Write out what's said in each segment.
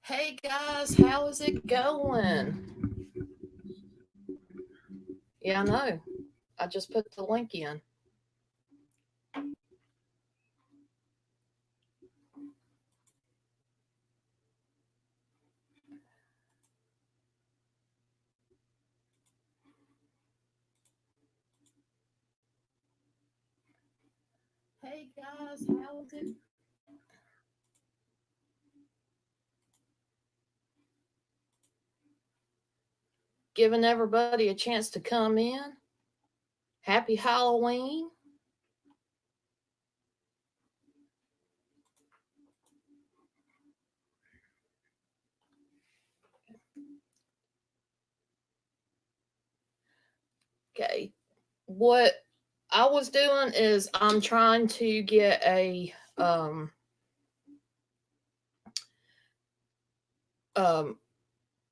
Hey guys, how is it going? Yeah, I know. I just put the link in. Hey guys, how is it? Giving everybody a chance to come in. Happy Halloween. Okay. What I was doing is I'm trying to get a um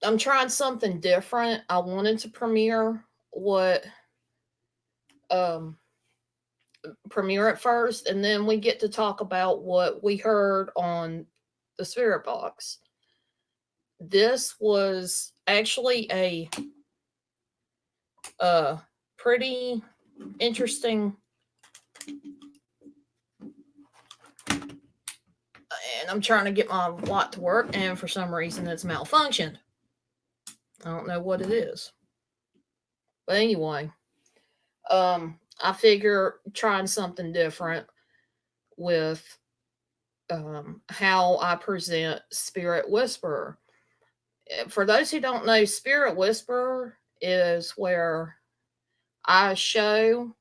I'm trying something different. I wanted to um premiere it first, and then we get to talk about what we heard on the Spirit Box. This was actually a uh pretty interesting, and I'm trying to get my lot to work, and for some reason it's malfunctioned. I don't know what it is. But anyway, I figure trying something different with how I present Spirit Whisperer. For those who don't know, Spirit Whisperer is where I show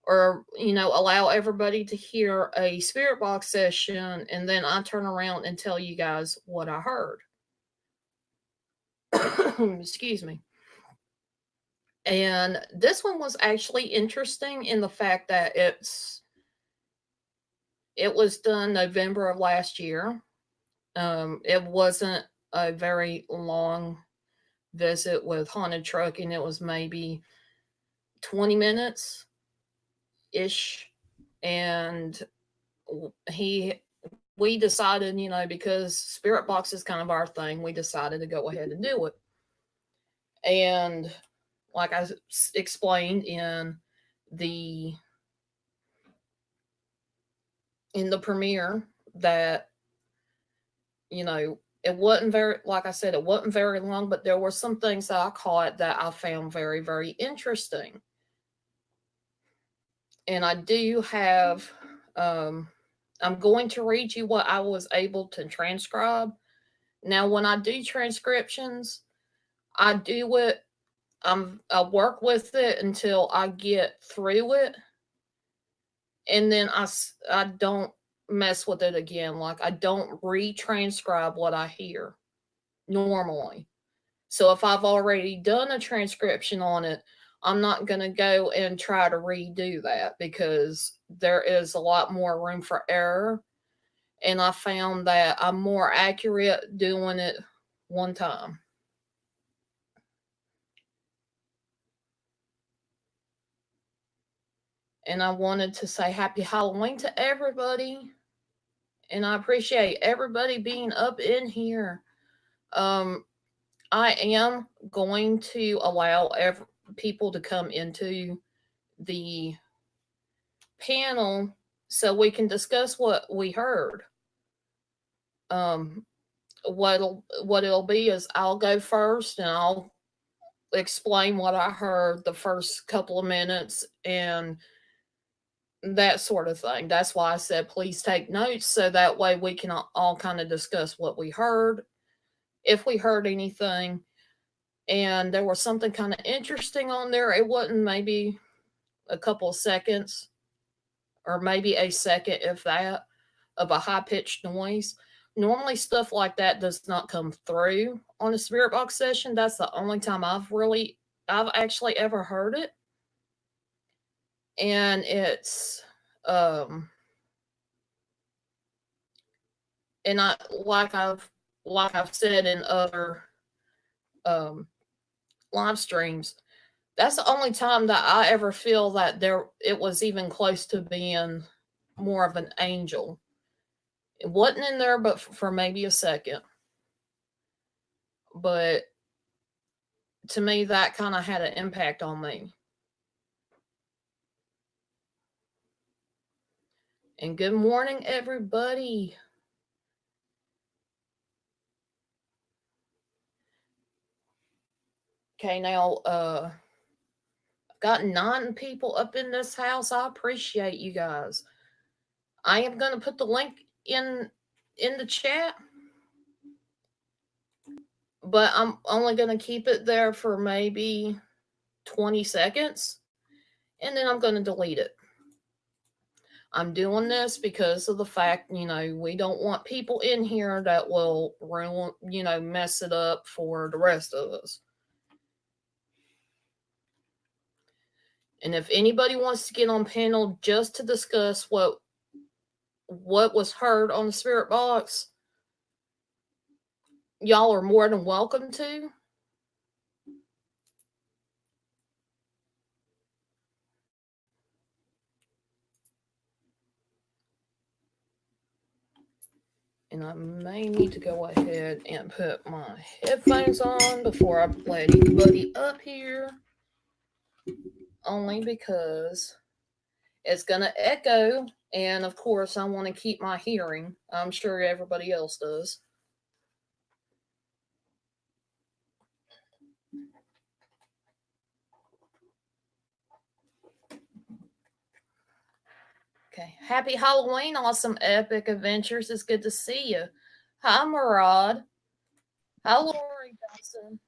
or allow everybody to hear a spirit box session, and then I turn around and tell you guys what I heard. Excuse me. And this one was actually interesting in the fact that it was done November of last year. It wasn't a very long visit with haunted trucking. It was maybe 20 minutes ish, and he we decided, because spirit box is kind of our thing, we decided to go ahead and do it. And like I explained the in the premiere, that it wasn't very, like I said, it wasn't very long, but there were some things that I caught that I found very, very interesting. And I do have, I'm going to read you what I was able to transcribe. Now, when I do transcriptions, I do it, I work with it until I get through it, and then I don't mess with it again. Like, I don't retranscribe what I hear normally. So if I've already done a transcription on it, I'm not going to go and try to redo that, because there is a lot more room for error. And I found that I'm more accurate doing it one time. And I wanted to say happy Halloween to everybody. And I appreciate everybody being up in here. Um, I am going to allow people to come into the panel so we can discuss what we heard. Um, what it'll be is I'll go first and I'll explain what I heard the first couple of minutes and that sort of thing. That's why I said please take notes, so that way we can all kind of discuss what we heard, if we heard anything. And there was something kind of interesting on there. It wasn't maybe a couple of seconds, or maybe a second, if that, of a high pitched noise. Normally, stuff like that does not come through on a spirit box session. That's the only time I've actually ever heard it. And it's, um, and I, like I've said in other, um, live streams, that's the only time that I ever feel that it was even close to being more of an angel. It wasn't in there, but for maybe a second. but to me, that kind of had an impact on me. And good morning, everybody. Okay, now I've got 9 people up in this house. I appreciate you guys. I am gonna put the link in the chat, but I'm only gonna keep it there for maybe 20 seconds, and then I'm gonna delete it. I'm doing this because of the fact, we don't want people in here that will ruin, mess it up for the rest of us. And if anybody wants to get on panel just to discuss what was heard on the spirit box, y'all are more than welcome to. And I may need to go ahead and put my headphones on before I let anybody up here. Only because it's going to echo. And of course, I want to keep my hearing. I'm sure everybody else does. Okay. Happy Halloween, awesome epic adventures. It's good to see you. Hi, Murad. Hi, Lori Johnson.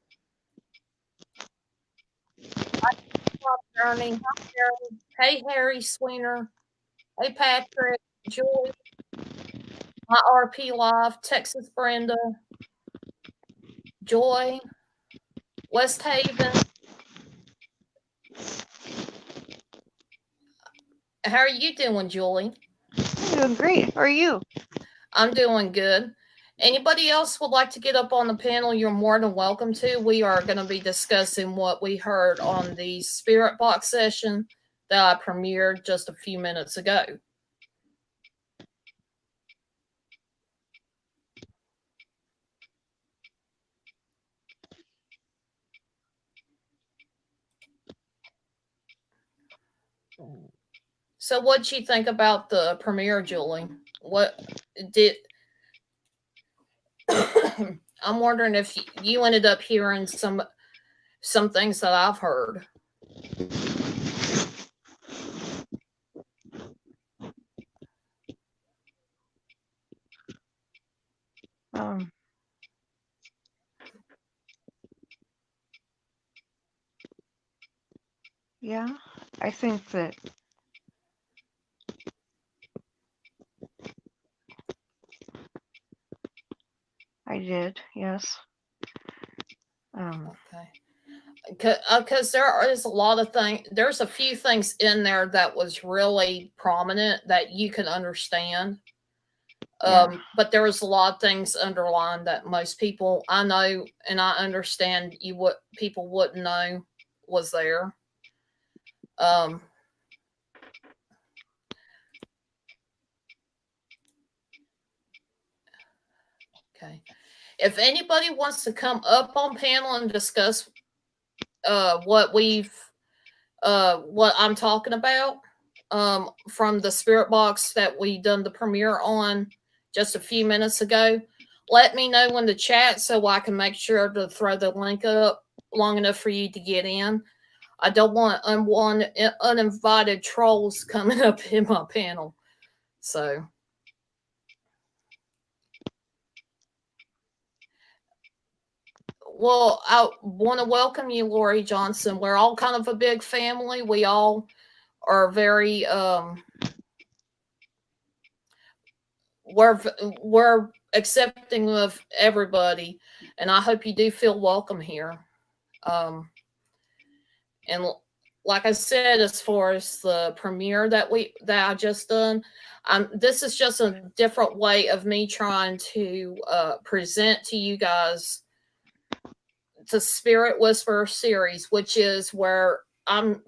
Hi, Journey. Hi, Harry. Hey, Harry Sweener. Hey, Patrick. Julie. My RP Live. Texas Brenda. Joy. West Haven. How are you doing, Julie? I'm doing great. How are you? I'm doing good. Anybody else would like to get up on the panel, you're more than welcome to. We are going to be discussing what we heard on the Spirit Box session that I premiered just a few minutes ago. So what'd you think about the premiere, Julie? What did... I'm wondering if you ended up hearing some things that I've heard. Yeah, I think that I did. Yes. Okay. Because there is a lot of things. There's a few things in there that was really prominent that you can understand. But there was a lot of things underlined that most people I know and I understand people wouldn't know was there. Okay. If anybody wants to come up on panel and discuss what I'm talking about from the spirit box that we done the premiere on just a few minutes ago, let me know in the chat so I can make sure to throw the link up long enough for you to get in. I don't want uninvited trolls coming up in my panel. So, well, I want to welcome you, Lori Johnson. We're all kind of a big family. We all are very we're accepting of everybody, and I hope you do feel welcome here. And like I said, as far as the premiere that I just done, this is just a different way of me trying to present to you guys the Spirit Whisperer series, which is where I'm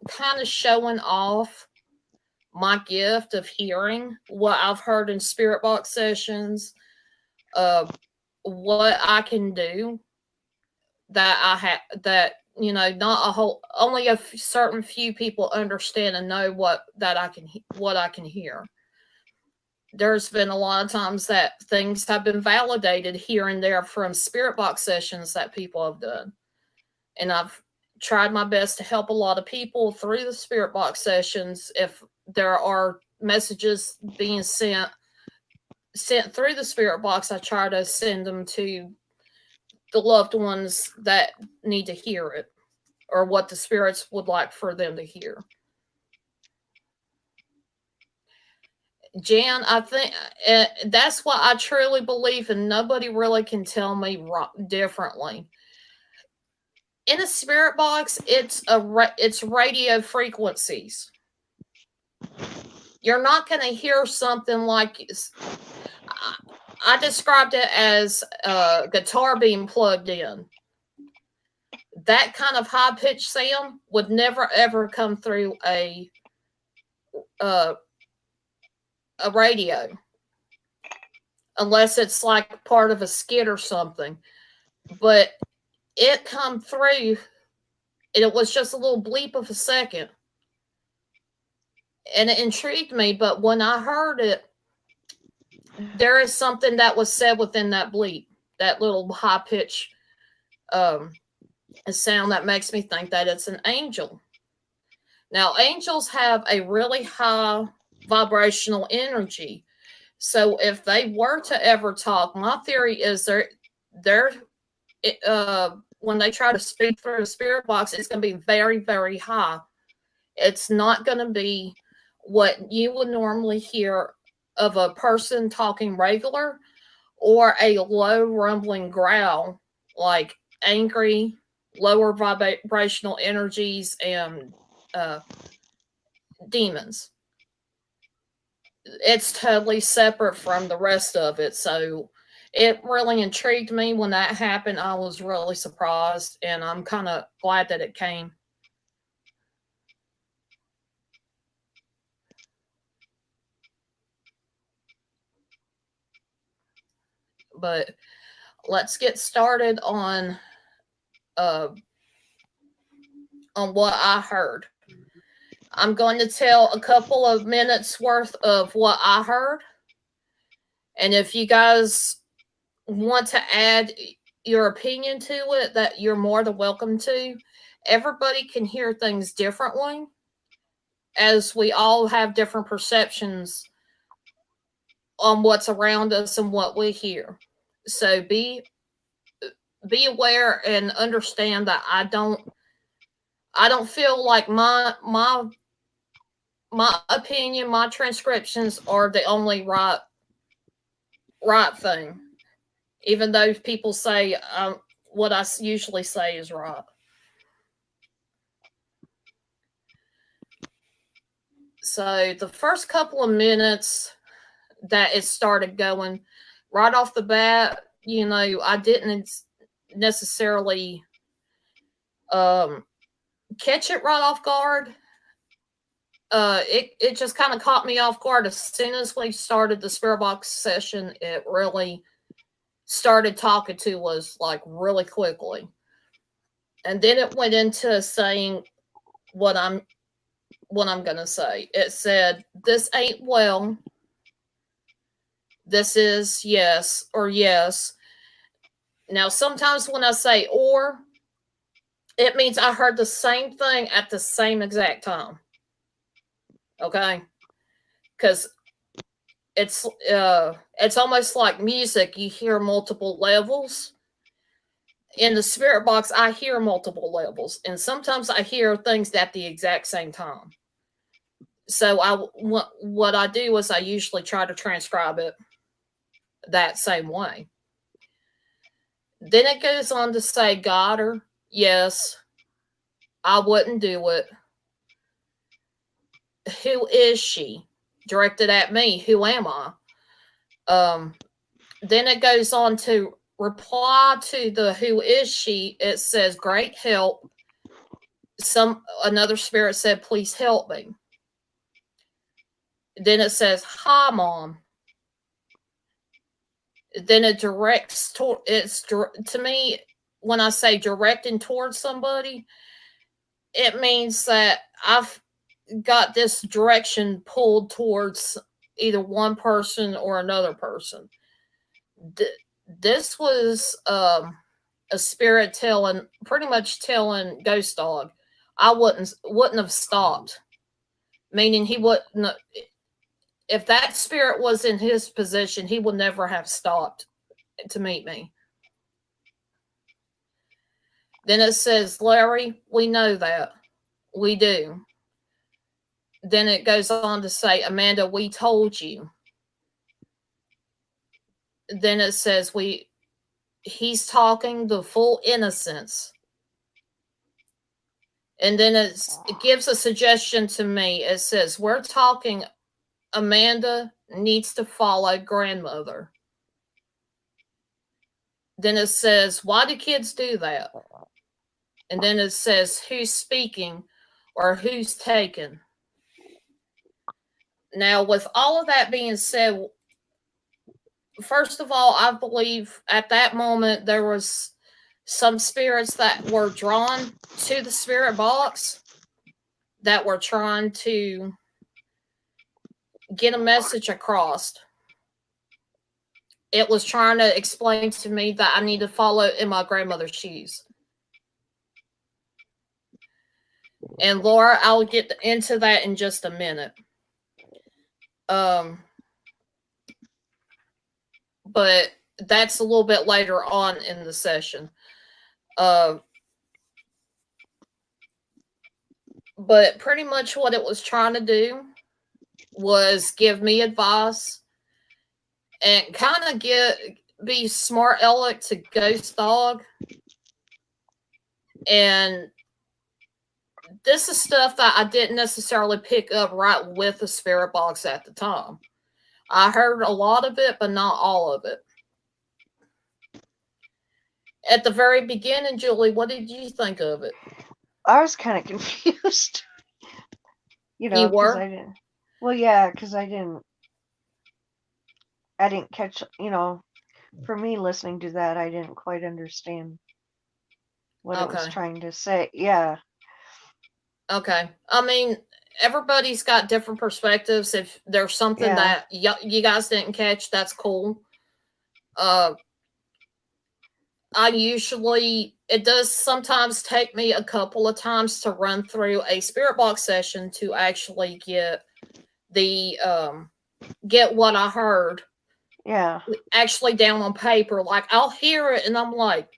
kind of showing off my gift of hearing what I've heard in spirit box sessions, what I can do that I have that not a whole only certain few people understand and know what I can hear. There's been a lot of times that things have been validated here and there from spirit box sessions that people have done, and I've tried my best to help a lot of people through the spirit box sessions. If there are messages being sent through the spirit box, I try to send them to the loved ones that need to hear it, or what the spirits would like for them to hear. Jan, I think that's what I truly believe, and nobody really can tell me differently. In a spirit box, it's radio frequencies. You're not going to hear something like I described it as a guitar being plugged in. That kind of high pitched sound would never ever come through a radio, unless it's like part of a skit or something. But it come through, and it was just a little bleep of a second, and it intrigued me. But when I heard it, there is something that was said within that bleep, that little high pitch sound, that makes me think that it's an angel. Now, angels have a really high vibrational energy. So if they were to ever talk, my theory is they're when they try to speak through a spirit box, it's going to be very, very high. It's not going to be what you would normally hear of a person talking regular, or a low rumbling growl, like angry, lower vibrational energies and demons. It's totally separate from the rest of it. So it really intrigued me when that happened. I was really surprised, and I'm kind of glad that it came. But let's get started on what I heard. I'm going to tell a couple of minutes worth of what I heard. And if you guys want to add your opinion to it, that you're more than welcome to. Everybody can hear things differently, as we all have different perceptions on what's around us and what we hear. So be aware and understand that I don't feel like my opinion, my transcriptions are the only right thing, even though people say what I usually say is right. So the first couple of minutes that it started going, right off the bat, I didn't necessarily catch it right off guard. It just kind of caught me off guard. As soon as we started the spirit box session, it really started talking to us like really quickly. And then it went into saying what I'm gonna say. It said, "This ain't well. This is yes or yes." Now, sometimes when I say "or," it means I heard the same thing at the same exact time. Okay? Because it's almost like music. You hear multiple levels. In the spirit box, I hear multiple levels, and sometimes I hear things at the exact same time. So what I do is I usually try to transcribe it that same way. Then it goes on to say, "Got her. Yes. I wouldn't do it. Who is she?" Directed at me. Who am I? Then it goes on to reply to the "who is she." It says, "Great help." Another spirit said, "Please help me." Then it says, "Hi, Mom." Then it directs to me. when I say directing towards somebody, it means that I've got this direction pulled towards either one person or another person. This was a spirit pretty much telling Ghost Dog, I wouldn't have stopped. Meaning he wouldn't. If that spirit was in his position, he would never have stopped to meet me. Then it says, Larry, we know that. We do. Then it goes on to say, Amanda, we told you. Then it says, he's talking the full innocence. And then it gives a suggestion to me. It says, we're talking Amanda needs to follow grandmother. Then it says, why do kids do that? And then it says, who's speaking or who's taken. Now, with all of that being said, first of all, I believe at that moment there was some spirits that were drawn to the spirit box that were trying to get a message across. It was trying to explain to me that I need to follow in my grandmother's shoes. And Laura, I'll get into that in just a minute. But that's a little bit later on in the session. But pretty much what it was trying to do was give me advice and kind of be smart aleck to Ghost Dog. And this is stuff that I didn't necessarily pick up right with the spirit box at the time. I heard a lot of it, but not all of it. At the very beginning, Julie, what did you think of it? I was kind of confused. You were? I didn't. Well, yeah, because I didn't catch, for me listening to that, I didn't quite understand what it was trying to say. Yeah. Okay. I mean, everybody's got different perspectives. If there's something that you guys didn't catch, that's cool. It does sometimes take me a couple of times to run through a spirit box session to actually get get what I heard. Yeah. Actually down on paper. Like, I'll hear it and I'm like,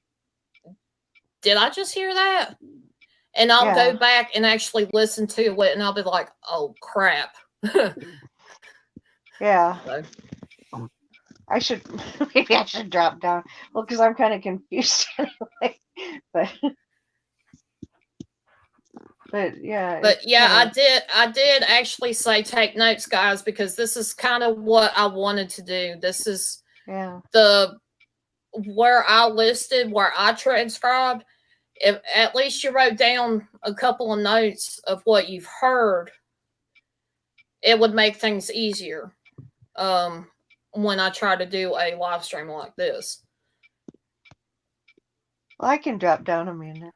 did I just hear that? And I'll go back and actually listen to it and I'll be like, oh crap. Yeah. So. Maybe I should drop down. Well, because I'm kind of confused anyway. But yeah. But yeah, I did actually say take notes, guys, because this is kind of what I wanted to do. This is where I listed, where I transcribed. If at least you wrote down a couple of notes of what you've heard, it would make things easier. When I try to do a live stream like this. Well, I can drop down a minute.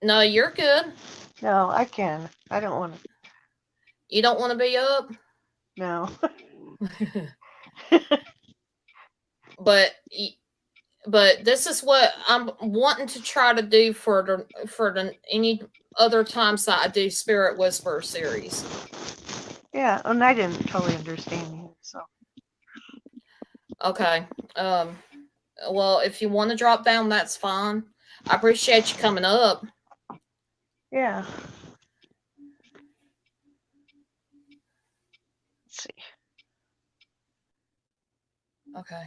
No, you're good. No, I can. I don't want to. You don't want to be up? No. But this is what I'm wanting to try to do for any other times that I do Spirit Whisperer series. Yeah, and I didn't totally understand you, so. Okay. Well, if you want to drop down, that's fine. I appreciate you coming up. Yeah. Let's see. Okay.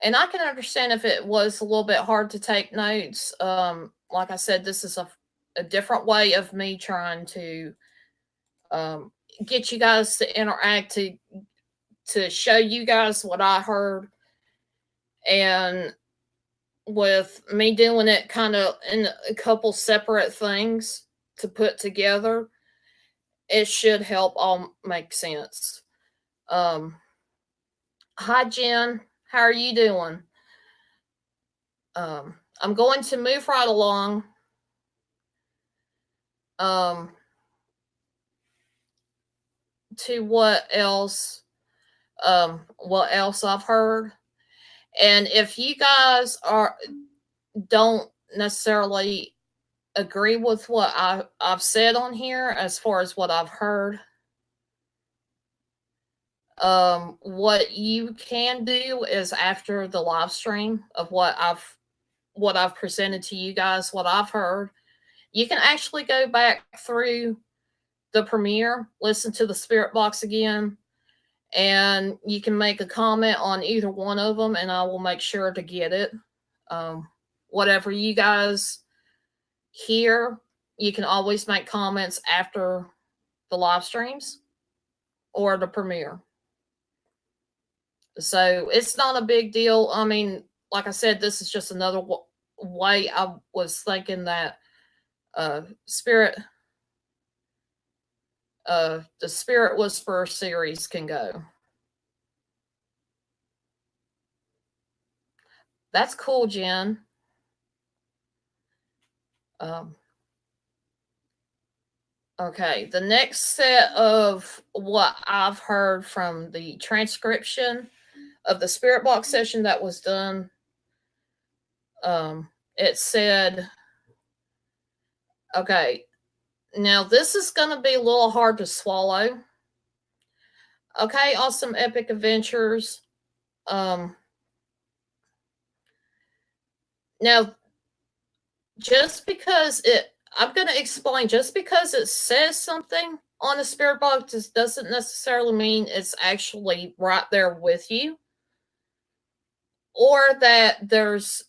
And I can understand if it was a little bit hard to take notes. Like I said, this is a different way of me trying to get you guys to interact, to show you guys what I heard. And with me doing it kind of in a couple separate things to put together, it should help all make sense. Hi, Jen. How are you doing? I'm going to move right along. Um, to what else I've heard. And if you guys don't necessarily agree with what I've said on here as far as what I've heard, what you can do is after the live stream of what I've presented to you guys, what I've heard, you can actually go back through the premiere, listen to the Spirit Box again, and you can make a comment on either one of them, and I will make sure to get it. Whatever you guys hear, you can always make comments after the live streams or the premiere. So it's not a big deal. I mean, like I said, this is just another way I was thinking that spirit the Spirit Whisperer series can go. That's cool, Jen. Okay, the next set of what I've heard from the transcription of the Spirit Box session that was done, it said, okay, now this is going to be a little hard to swallow. Okay, awesome epic adventures. Now, just because I'm going to explain, just because it says something on the Spirit Box doesn't necessarily mean it's actually right there with you, or that there's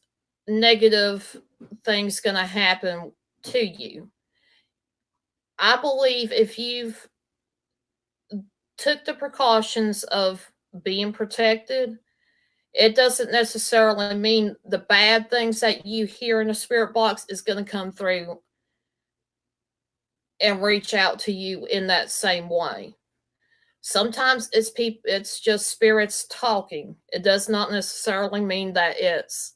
negative things going to happen to you. I believe if you've took the precautions of being protected, it doesn't necessarily mean the bad things that you hear in the Spirit Box is going to come through and reach out to you in that same way. Sometimes it's just spirits talking. It does not necessarily mean that it's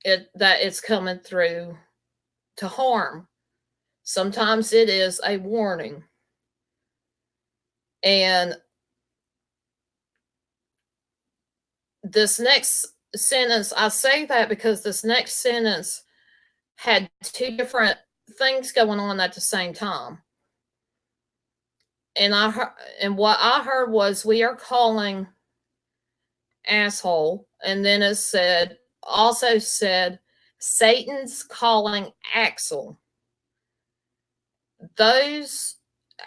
it's coming through to harm. Sometimes it is a warning. And this next sentence, I say that because this next sentence had two different things going on at the same time. And what I heard was, we are calling asshole, and then it also said Satan's calling Axel.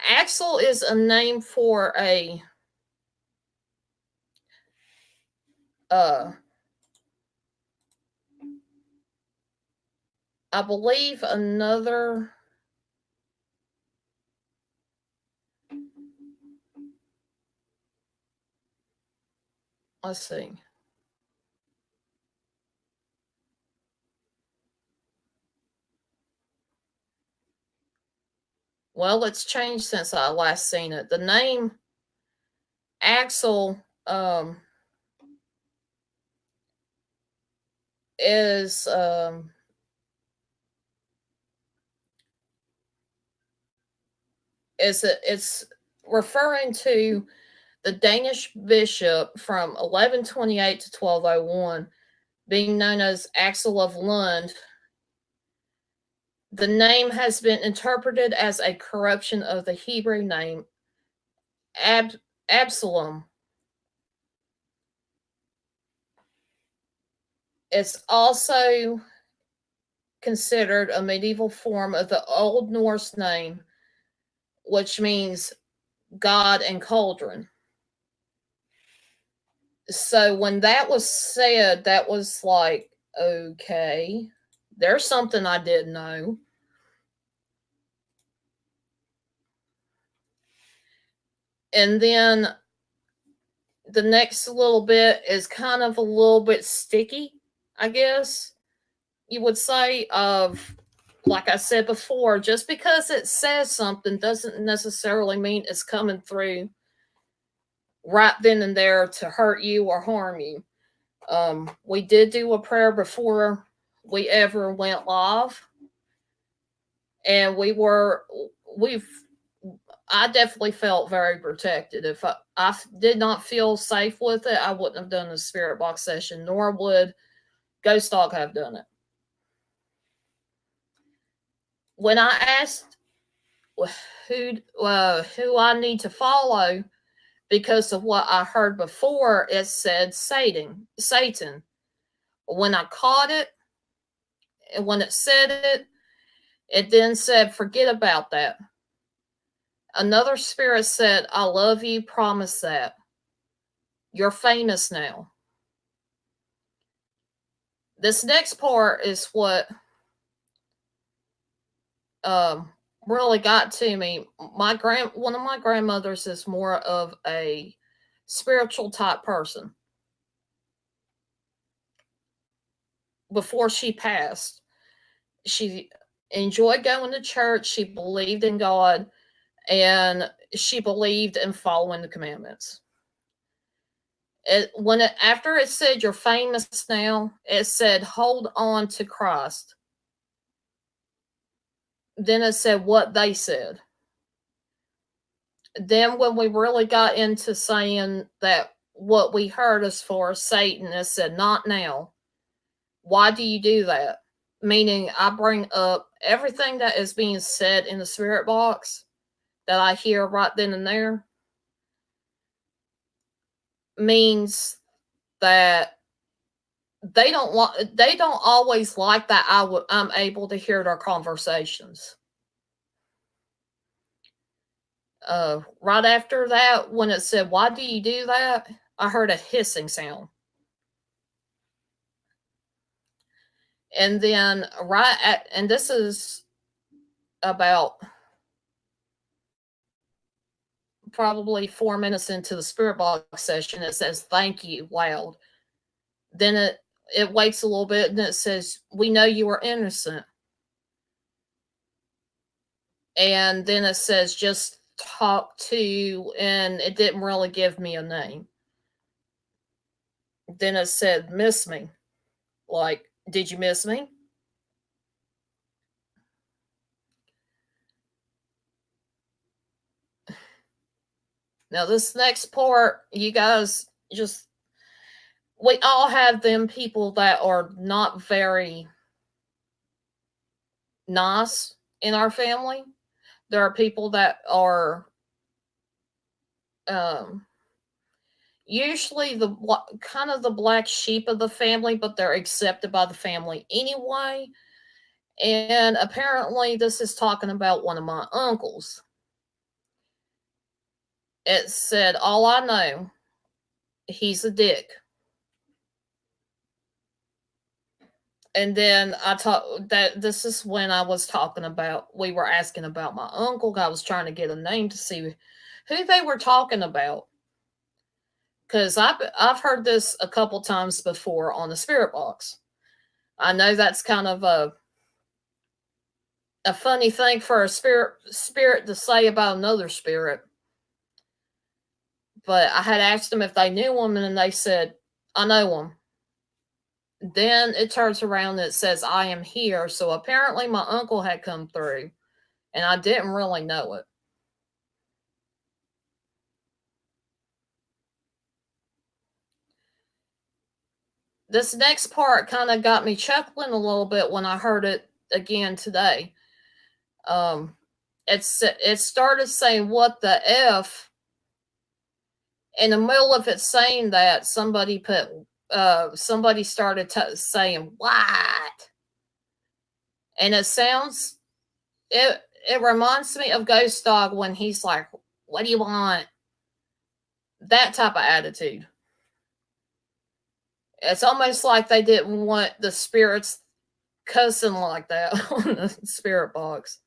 Axel is a name for a I believe another let's see. Well, it's changed since I last seen it. The name Axel is it's referring to the Danish bishop from 1128 to 1201, being known as Axel of Lund. The name has been interpreted as a corruption of the Hebrew name Absalom. It's also considered a medieval form of the Old Norse name, which means God and cauldron. So when that was said, that was like, okay, there's something I didn't know. And then the next little bit is kind of a little bit sticky, I guess you would say. Of, like I said before, just because it says something doesn't necessarily mean it's coming through right then and there to hurt you or harm you. We did do a prayer before we ever went live, and we've I definitely felt very protected. If I did not feel safe with it, I wouldn't have done the spirit box session, nor would Ghost Dog have done it. When I asked who I need to follow because of what I heard before, it said Satan. Satan. When I caught it, and when it said it, it then said, forget about that. Another spirit said, I love you, promise that. You're famous now. This next part is what really got to me. One of my grandmothers is more of a spiritual type person. Before she passed, she enjoyed going to church. She believed in God, and she believed in following the commandments. After it said you're famous now, it said hold on to Christ. Then it said what they said. Then when we really got into saying that what we heard is for Satan, it said not now. Why do you do that? Meaning I bring up everything that is being said in the spirit box that I hear right then and there, means that they don't always like that I'm able to hear their conversations. Right after that, when it said, why do you do that? I heard a hissing sound. And then and this is about probably 4 minutes into the spirit box session, it says, thank you, loud. Then it waits a little bit and it says, we know you are innocent. And then it says, just talk to, and it didn't really give me a name. Then it said, miss me. Like, did you miss me? Now, this next part, you guys just, we all have them people that are not very nice in our family. There are people that are usually the kind of the black sheep of the family, but they're accepted by the family anyway. And apparently, this is talking about one of my uncles. It said, all I know, he's a dick. And then this is when I was we were asking about my uncle. I was trying to get a name to see who they were talking about. Because I've heard this a couple times before on the spirit box. I know that's kind of a funny thing for a spirit to say about another spirit. But I had asked them if they knew him, and they said, I know him. Then it turns around and it says, I am here. So apparently my uncle had come through, and I didn't really know it. This next part kind of got me chuckling a little bit when I heard it again today. It started saying, what the F? In the middle of it saying that, somebody started saying, what? And it reminds me of Ghost Dog when he's like, what do you want? That type of attitude. It's almost like they didn't want the spirits cussing like that on the spirit box.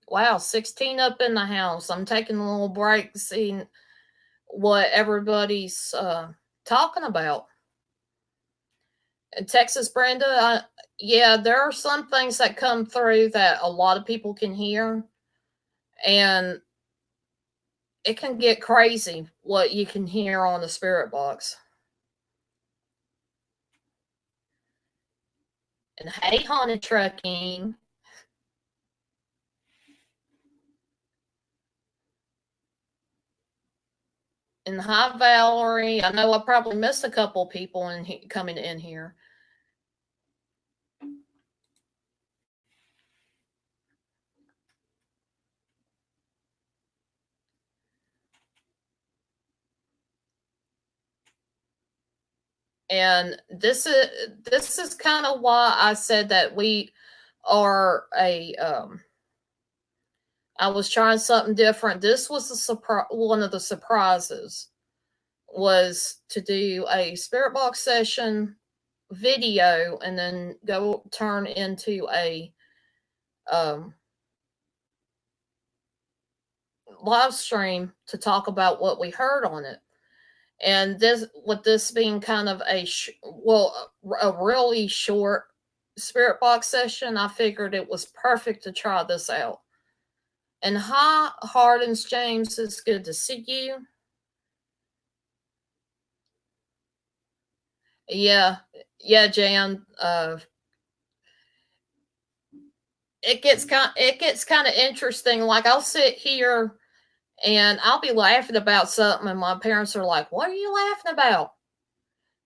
Wow, 16 up in the house. I'm taking a little break, seeing what everybody's talking about. And Texas, Brenda, yeah, there are some things that come through that a lot of people can hear, and it can get crazy what you can hear on the spirit box. And hey, Haunted Trucking. And hi, Valerie. I know I probably missed a couple people coming in here. And this is kind of why I said that we are I was trying something different. This was one of the surprises was to do a spirit box session video and then go turn into a live stream to talk about what we heard on it. And this being kind of a really short spirit box session, I figured it was perfect to try this out. And hi, Hardens James, it's good to see you. Yeah, Jan. It gets kind of interesting. Like I'll sit here and I'll be laughing about something, and my parents are like, "What are you laughing about?"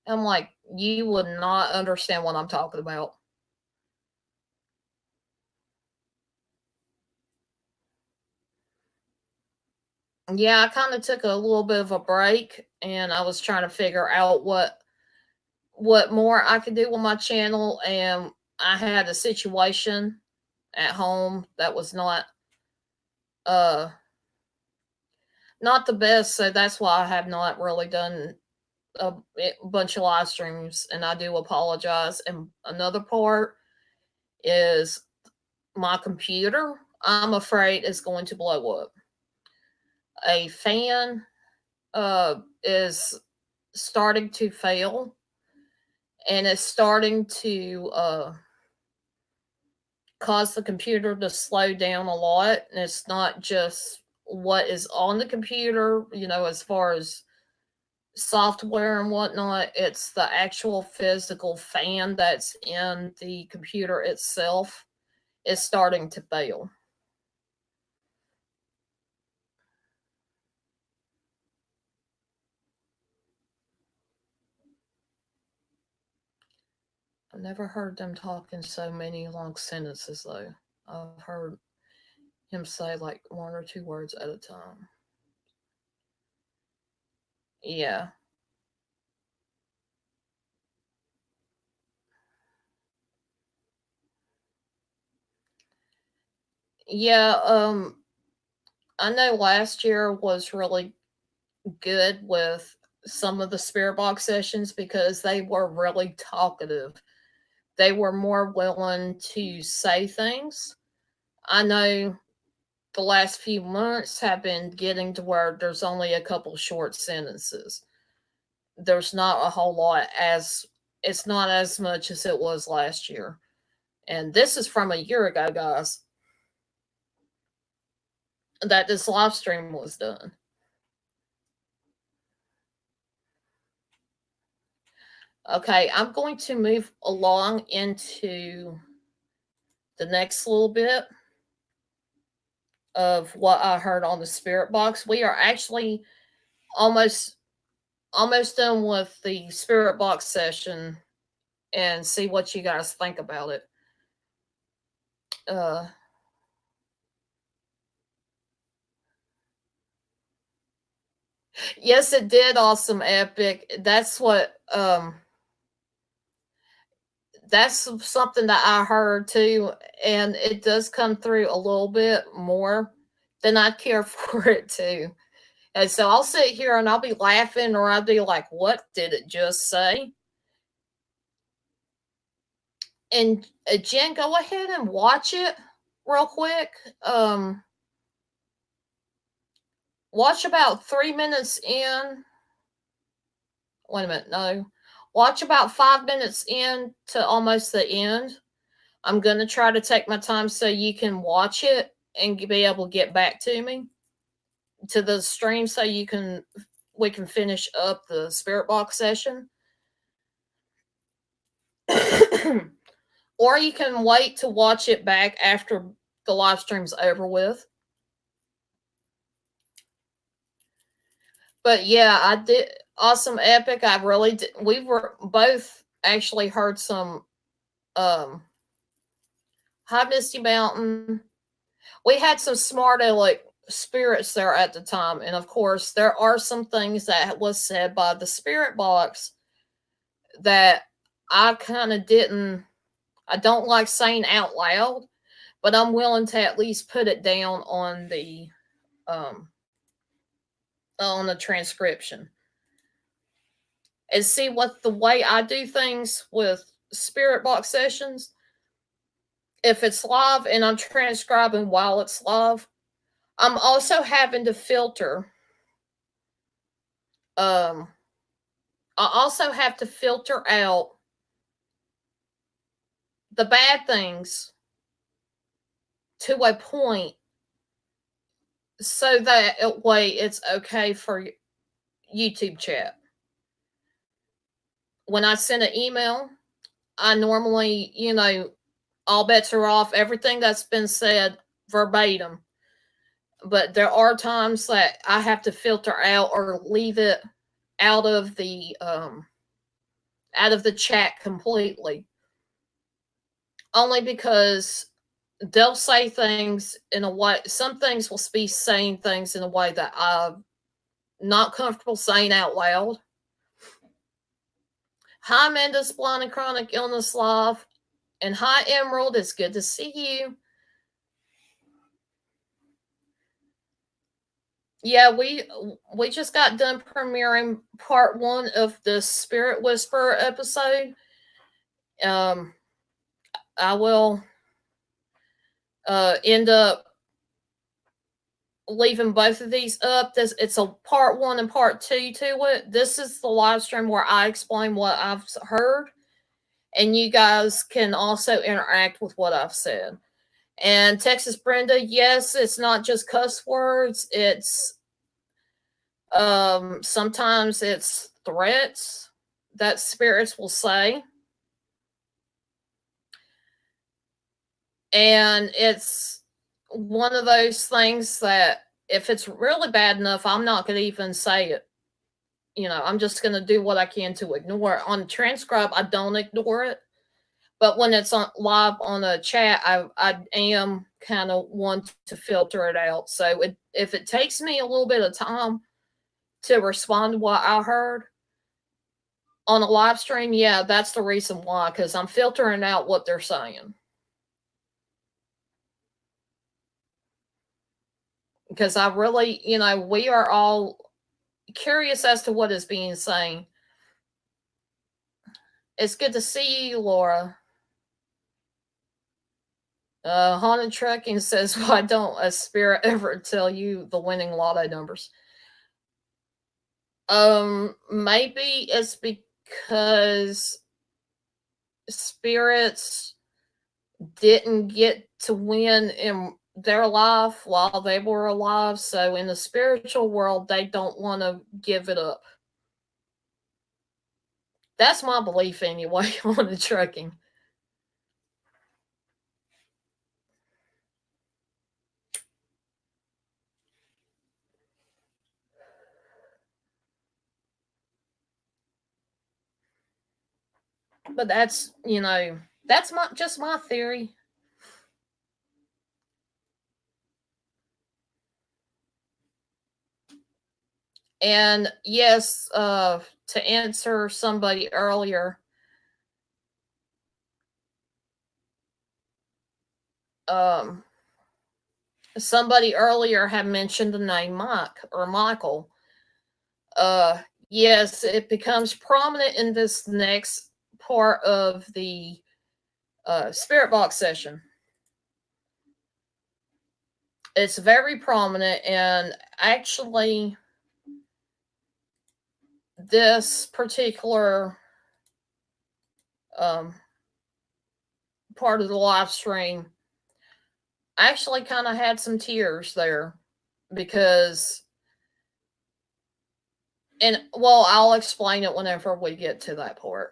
I'm like, "You would not understand what I'm talking about." Yeah, I kind of took a little bit of a break, and I was trying to figure out what more I could do with my channel, and I had a situation at home that was uh not the best, so that's why I have not really done a bunch of live streams, and I do apologize. And another part is my computer, I'm afraid, is going to blow up. A fan is starting to fail, and it's starting to cause the computer to slow down a lot. And it's not just what is on the computer, as far as software and whatnot, it's the actual physical fan that's in the computer itself is starting to fail. I've never heard them talk in so many long sentences, though. I've heard him say like one or two words at a time. Yeah. Yeah, I know last year was really good with some of the spirit box sessions because they were really talkative. They were more willing to say things. I know the last few months have been getting to where there's only a couple short sentences. There's not a whole lot it's not as much as it was last year. And this is from a year ago, guys, that this live stream was done. Okay, I'm going to move along into the next little bit of what I heard on the spirit box. We are actually almost done with the spirit box session and see what you guys think about it. Yes, it did. Awesome, epic. That's something that I heard too, and it does come through a little bit more than I'd care for it to. And so I'll sit here and I'll be laughing, or I'll be like, "What did it just say?" And Jen, go ahead and watch it real quick. Watch about 3 minutes in. Wait a minute, no. Watch about 5 minutes in to almost the end. I'm going to try to take my time so you can watch it and be able to get back to me, to the stream, so we can finish up the spirit box session. Or you can wait to watch it back after the live stream's over with. But yeah, I did awesome epic. I really did. We were both actually heard some High Misty Mountain. We had some smart aleck spirits there at the time, and of course there are some things that was said by the spirit box that I kind of I don't like saying out loud, but I'm willing to at least put it down on the transcription. And see what the way I do things with spirit box sessions, if it's live and I'm transcribing while it's live, I'm also having to filter. I also have to filter out the bad things to a point so that way it's okay for YouTube chat. When I send an email, I normally, all bets are off, everything that's been said verbatim. But there are times that I have to filter out or leave it out of the chat completely. Only because they'll say things in a way, some things will be saying things in a way that I'm not comfortable saying out loud. Hi, Mendes, Blind and Chronic Illness Live. And hi, Emerald. It's good to see you. Yeah, we just got done premiering part 1 of the Spirit Whisperer episode. I will end up leaving both of these up. It's a part 1 and part 2 to it. This is the live stream where I explain what I've heard, and you guys can also interact with what I've said. And Texas Brenda, yes, it's not just cuss words. It's sometimes it's threats that spirits will say. And it's one of those things that if it's really bad enough, I'm not going to even say it. I'm just going to do what I can to ignore it. On transcribe, I don't ignore it. But when it's on live on a chat, I am kind of one to filter it out. So if it takes me a little bit of time to respond to what I heard on a live stream, yeah, that's the reason why, because I'm filtering out what they're saying. Because I really, we are all curious as to what is being said. It's good to see you, Laura. Haunted Trucking says, why don't a spirit ever tell you the winning lotto numbers? Maybe it's because spirits didn't get to win in their life while they were alive. So in the spiritual world, they don't want to give it up. That's my belief anyway on the trucking. But that's, that's just my theory. And yes, to answer somebody earlier, somebody earlier had mentioned the name Mike or Michael. Yes, it becomes prominent in this next part of the spirit box session. It's very prominent, and actually, this particular um, part of the live stream actually kind of had some tears there because, and well, I'll explain it whenever we get to that part.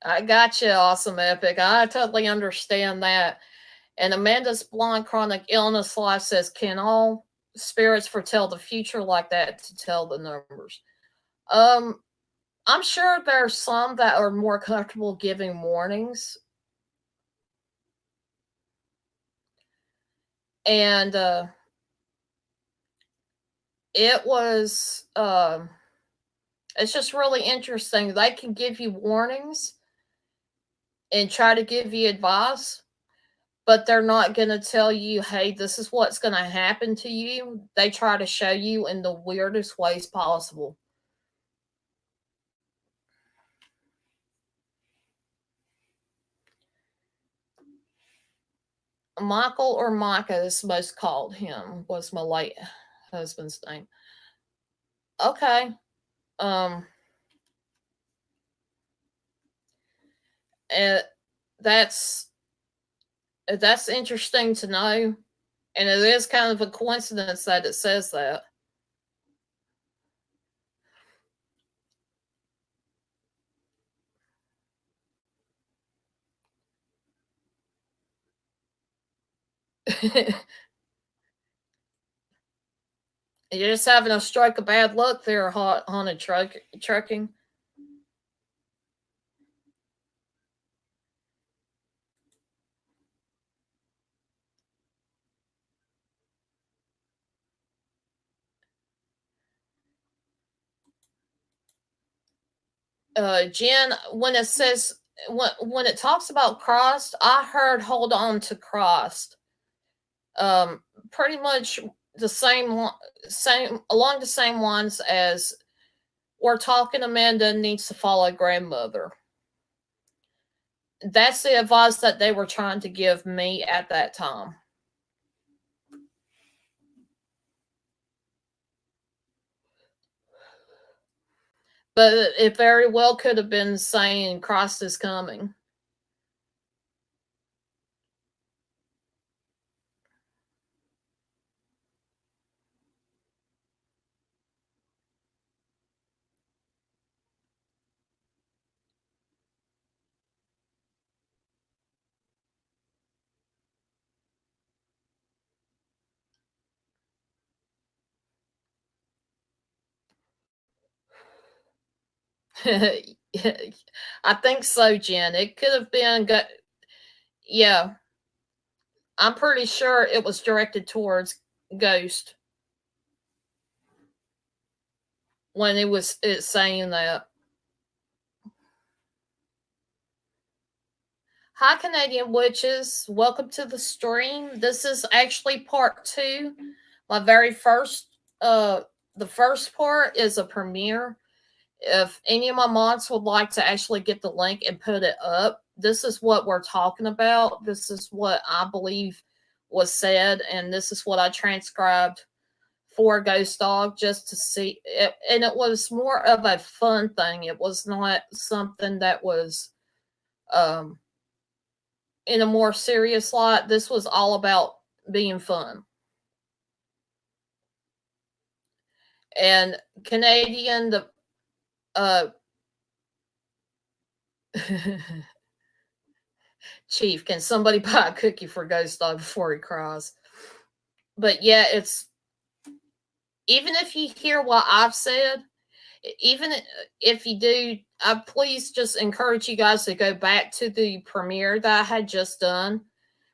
I got you, Awesome Epic. I totally understand that. And Amanda's Blonde Chronic Illness Life says, can all spirits foretell the future like that to tell the numbers? I'm sure there's some that are more comfortable giving warnings. And it was it's just really interesting. They can give you warnings and try to give you advice, but they're not going to tell you, hey, this is what's going to happen to you. They try to show you in the weirdest ways possible. Michael, or Micah, as most called him, was my late husband's name. Okay. Um and that's interesting to know. And it is kind of a coincidence that it says that. You're just having a strike of bad luck there, haunted trucking. Jen, when it says when it talks about Christ, I heard hold on to Christ. Pretty much the same along the same lines as we're talking. Amanda needs to follow grandmother. That's the advice that they were trying to give me at that time. But it very well could have been saying Christ is coming. I think so, Jen. It could have been good. Yeah, I'm pretty sure it was directed towards Ghost when it saying that. Hi, Canadian Witches. Welcome to the stream. This is actually part 2. My very first, the first part is a premiere. If any of my mods would like to actually get the link and put it up, this is what we're talking about. This is what I believe was said, and this is what I transcribed for Ghost Dog just to see it. And it was more of a fun thing. It was not something that was in a more serious light. This was all about being fun. And Canadian, the Chief, can somebody buy a cookie for Ghost Dog before he cries? But yeah, it's, even if you hear what I've said, even if you do, I please just encourage you guys to go back to the premiere that I had just done,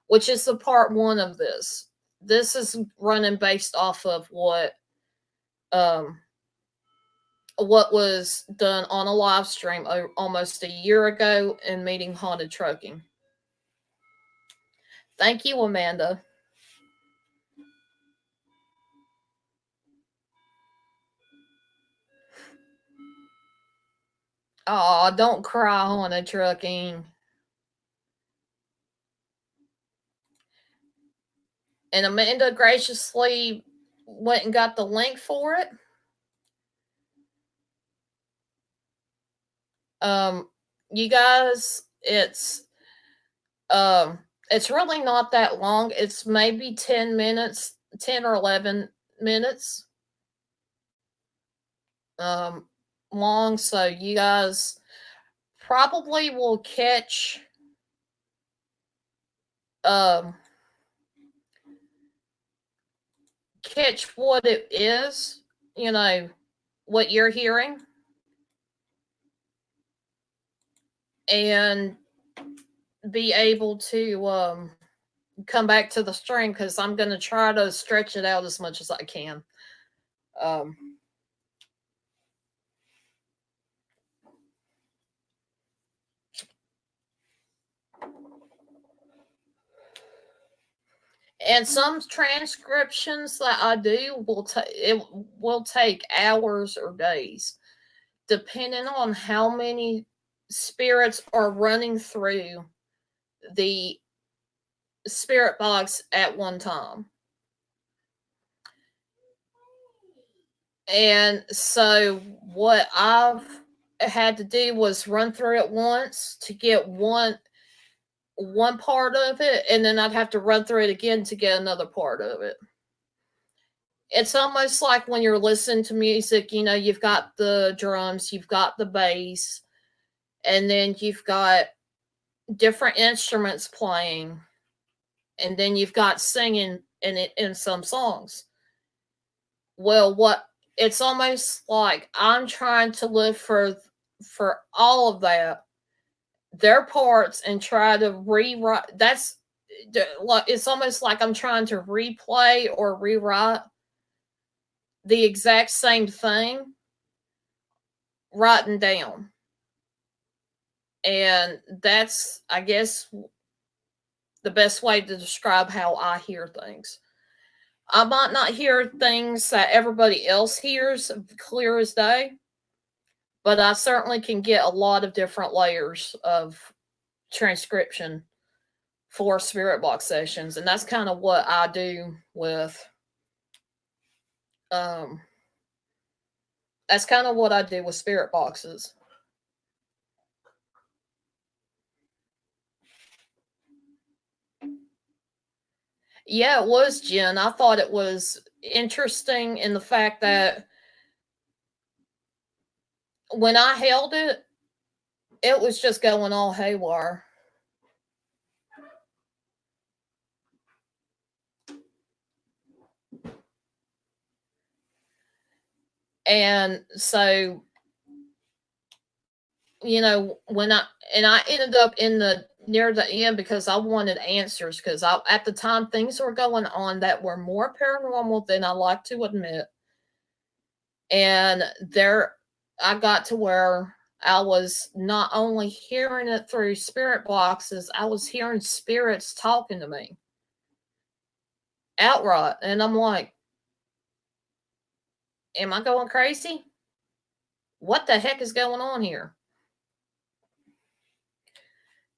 which is the part 1 of this. This is running based off of what was done on a live stream almost a year ago in Meeting Haunted Trucking. Thank you, Amanda. Oh, don't cry on a trucking. And Amanda graciously went and got the link for it. You guys, it's really not that long. It's maybe 10 minutes, 10 or 11 minutes long, so you guys probably will catch what it is, what you're hearing, and be able to come back to the stream, because I'm going to try to stretch it out as much as I can. And some transcriptions that I do will take hours or days, depending on how many spirits are running through the spirit box at one time. And so what I've had to do was run through it once to get one part of it, and then I'd have to run through it again to get another part of it. It's almost like when you're listening to music, you've got the drums, you've got the bass, and then you've got different instruments playing, and then you've got singing in some songs. Well, it's almost like I'm trying to live for all of that, their parts, and try to rewrite. It's almost like I'm trying to replay or rewrite the exact same thing written down. And that's, I guess, the best way to describe how I hear things. I might not hear things that everybody else hears clear as day, but I certainly can get a lot of different layers of transcription for spirit box sessions, and that's kind of what I do with that's kind of what I do with spirit boxes. Yeah, it was, Jen. I thought it was interesting in the fact that when I held it, it was just going all haywire. And so, when I ended up near the end because I wanted answers, because at the time things were going on that were more paranormal than I like to admit. And I got to where I was not only hearing it through spirit boxes, I was hearing spirits talking to me outright. And I'm like, am I going crazy? What the heck is going on here?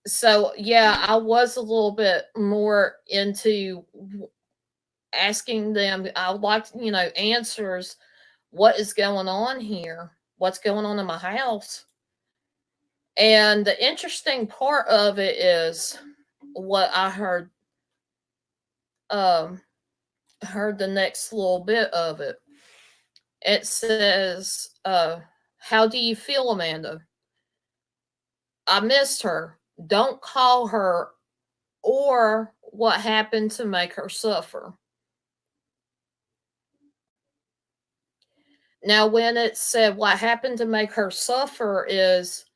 So, yeah, I was a little bit more into asking them. I would like, answers. What is going on here? What's going on in my house? And the interesting part of it is what I heard the next little bit of it. It says, how do you feel, Amanda? I missed her. Don't call her, or what happened to make her suffer. Now, when it said what happened to make her suffer, is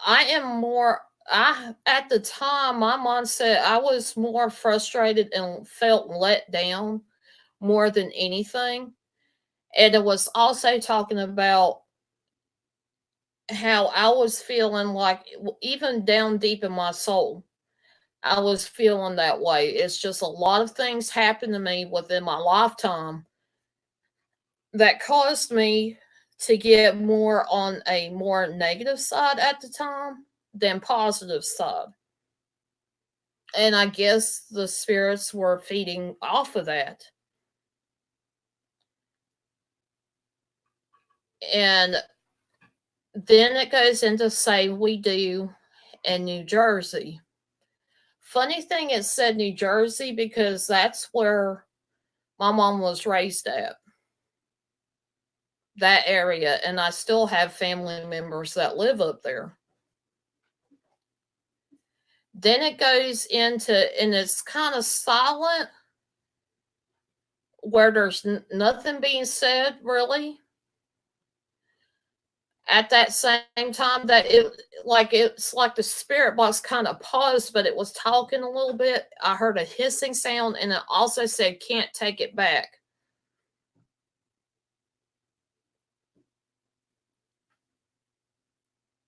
at the time, my mom said I was more frustrated and felt let down more than anything. And it was also talking about how I was feeling like, even down deep in my soul, I was feeling that way. It's just a lot of things happened to me within my lifetime that caused me to get more on a more negative side at the time than positive side. And I guess the spirits were feeding off of that. And then it goes into say we do in New Jersey. Funny thing it said New Jersey because that's where my mom was raised at. That area, and I still have family members that live up there. Then it goes into, and it's kind of silent where there's nothing being said really. At that same time, that it's like the spirit box kind of paused, but it was talking a little bit. I heard a hissing sound, and it also said, "Can't take it back."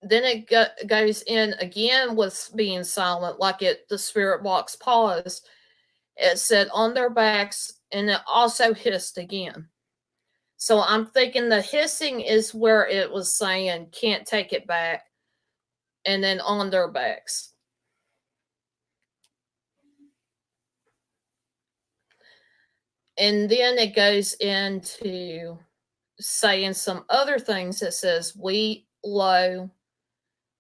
Then it goes in again with being silent, like the spirit box paused. It said on their backs, and it also hissed again. So I'm thinking the hissing is where it was saying can't take it back, and then on their backs. And then it goes into saying some other things that says we low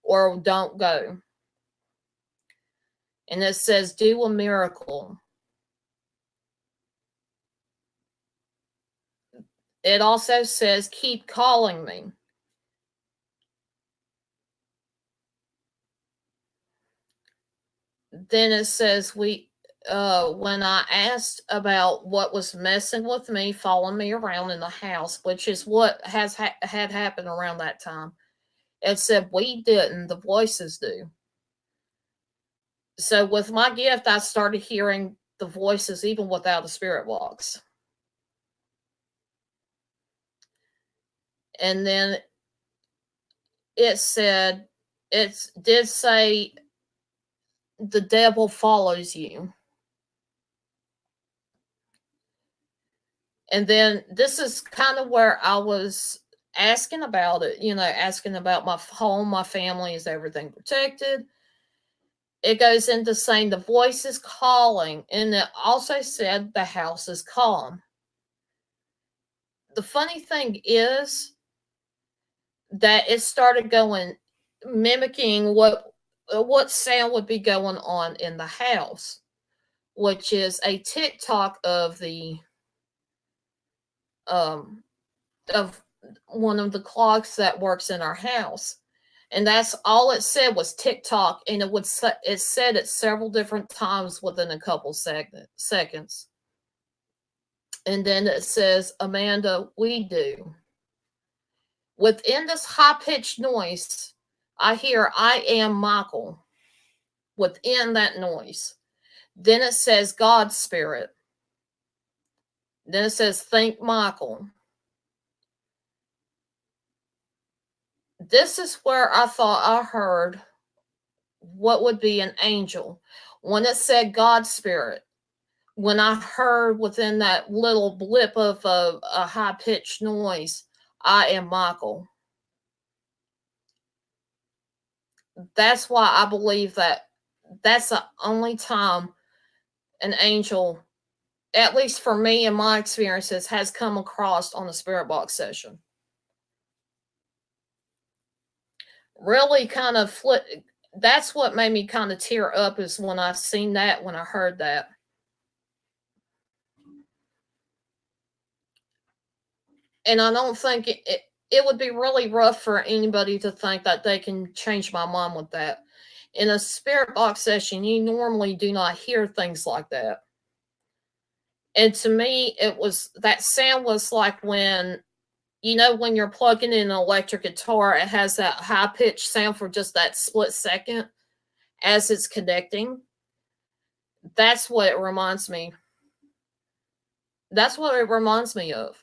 or don't go. And it says do a miracle. It also says keep calling me. Then it says when I asked about what was messing with me, following me around in the house, which is what had happened around that time, it said we didn't, the voices do. So with my gift, I started hearing the voices even without a spirit box. And then it said, it did say the devil follows you. And then this is kind of where I was asking about it, asking about my home, my family, is everything protected? It goes into saying the voice is calling, and it also said the house is calm. The funny thing is that it started going, mimicking what sound would be going on in the house, which is a tick-tock of the of one of the clocks that works in our house. And that's all it said was tick-tock, and it said it several different times within a couple seconds. And then it says, Amanda, we do. Within this high-pitched noise, I hear I am Michael. Within that noise. Then it says God's spirit. Then it says think Michael. This is where I thought I heard what would be an angel. When it said God's spirit, when I heard within that little blip of a high-pitched noise, I am Michael. That's why I believe that that's the only time an angel, at least for me and my experiences, has come across on a spirit box session. Really kind of that's what made me kind of tear up, is when I seen that, when I heard that. And I don't think it would be really rough for anybody to think that they can change my mind with that. In a spirit box session, you normally do not hear things like that. And to me, that sound was like when you're plugging in an electric guitar, it has that high-pitched sound for just that split second as it's connecting. That's what it reminds me. That's what it reminds me of.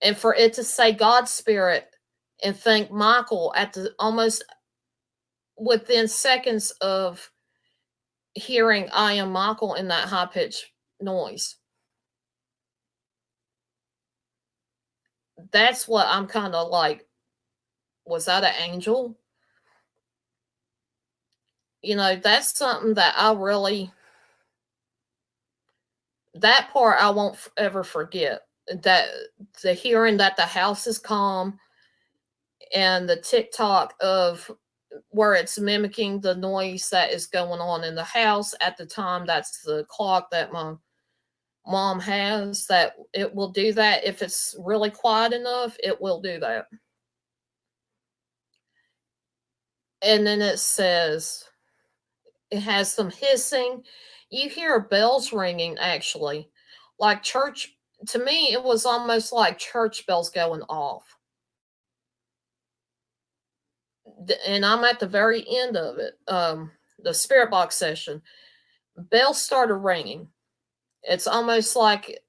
And for it to say God's spirit and think Michael at the almost within seconds of hearing I am Michael in that high-pitched noise. that's what I'm kind of like, was that an angel? That's something that that part I won't ever forget. That the hearing that the house is calm, and the TikTok of where it's mimicking the noise that is going on in the house at the time. That's the clock that my mom has, that it will do that. If it's really quiet enough, it will do that. And then it says, it has some hissing. You hear bells ringing, actually. Like church, to me, it was almost like church bells going off. And I'm at the very end of it, the spirit box session. Bells started ringing. It's almost like,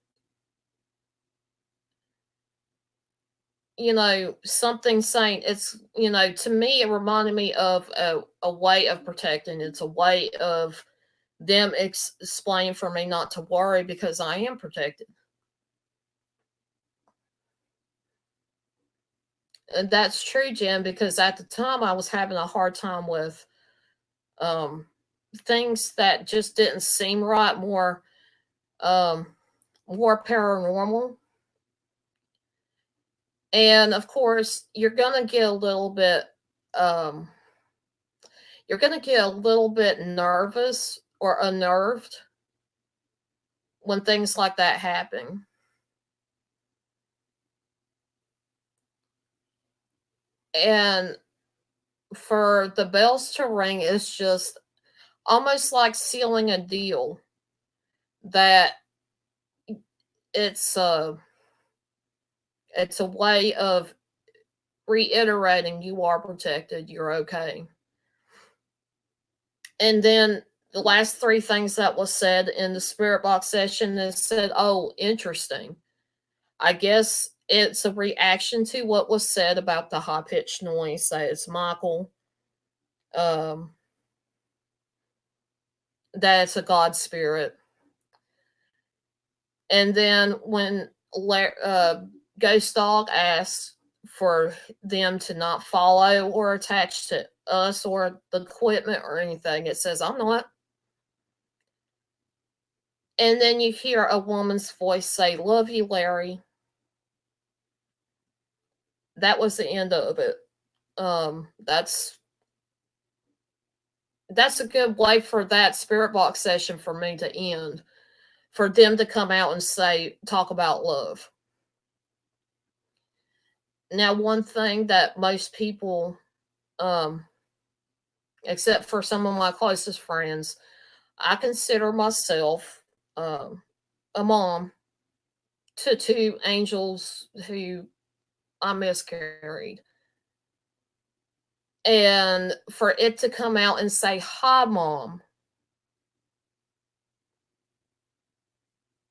something saying, it's, to me, it reminded me of a way of protecting. It's a way of them explaining for me not to worry, because I am protected. And that's true, Jen, because at the time I was having a hard time with things that just didn't seem right, um, more paranormal. And of course, you're gonna get a little bit nervous or unnerved when things like that happen. And for the bells to ring is just almost like sealing a deal that it's a way of reiterating you are protected, you're okay. And then the last three things that was said in the spirit box session is said, oh, interesting. I guess it's a reaction to what was said about the high pitched noise. That it's Michael. That it's a God spirit. And then when Ghost Dog asks for them to not follow or attach to us or the equipment or anything, it says, I'm not. And then you hear a woman's voice say, love you, Larry. That was the end of it. That's a good way for that spirit box session for me to end. For them to come out and talk about love. Now, one thing that most people, except for some of my closest friends, I consider myself a mom to two angels who I miscarried. And for it to come out and say, hi, Mom,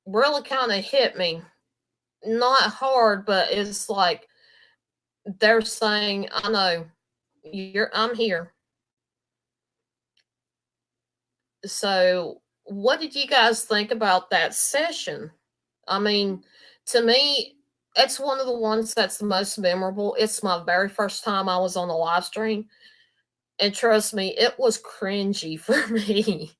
really kind of hit me. Not hard, but it's like they're saying, I know, I'm here. So, what did you guys think about that session? I mean, to me, it's one of the ones that's the most memorable. It's my very first time I was on a live stream. And trust me, it was cringy for me.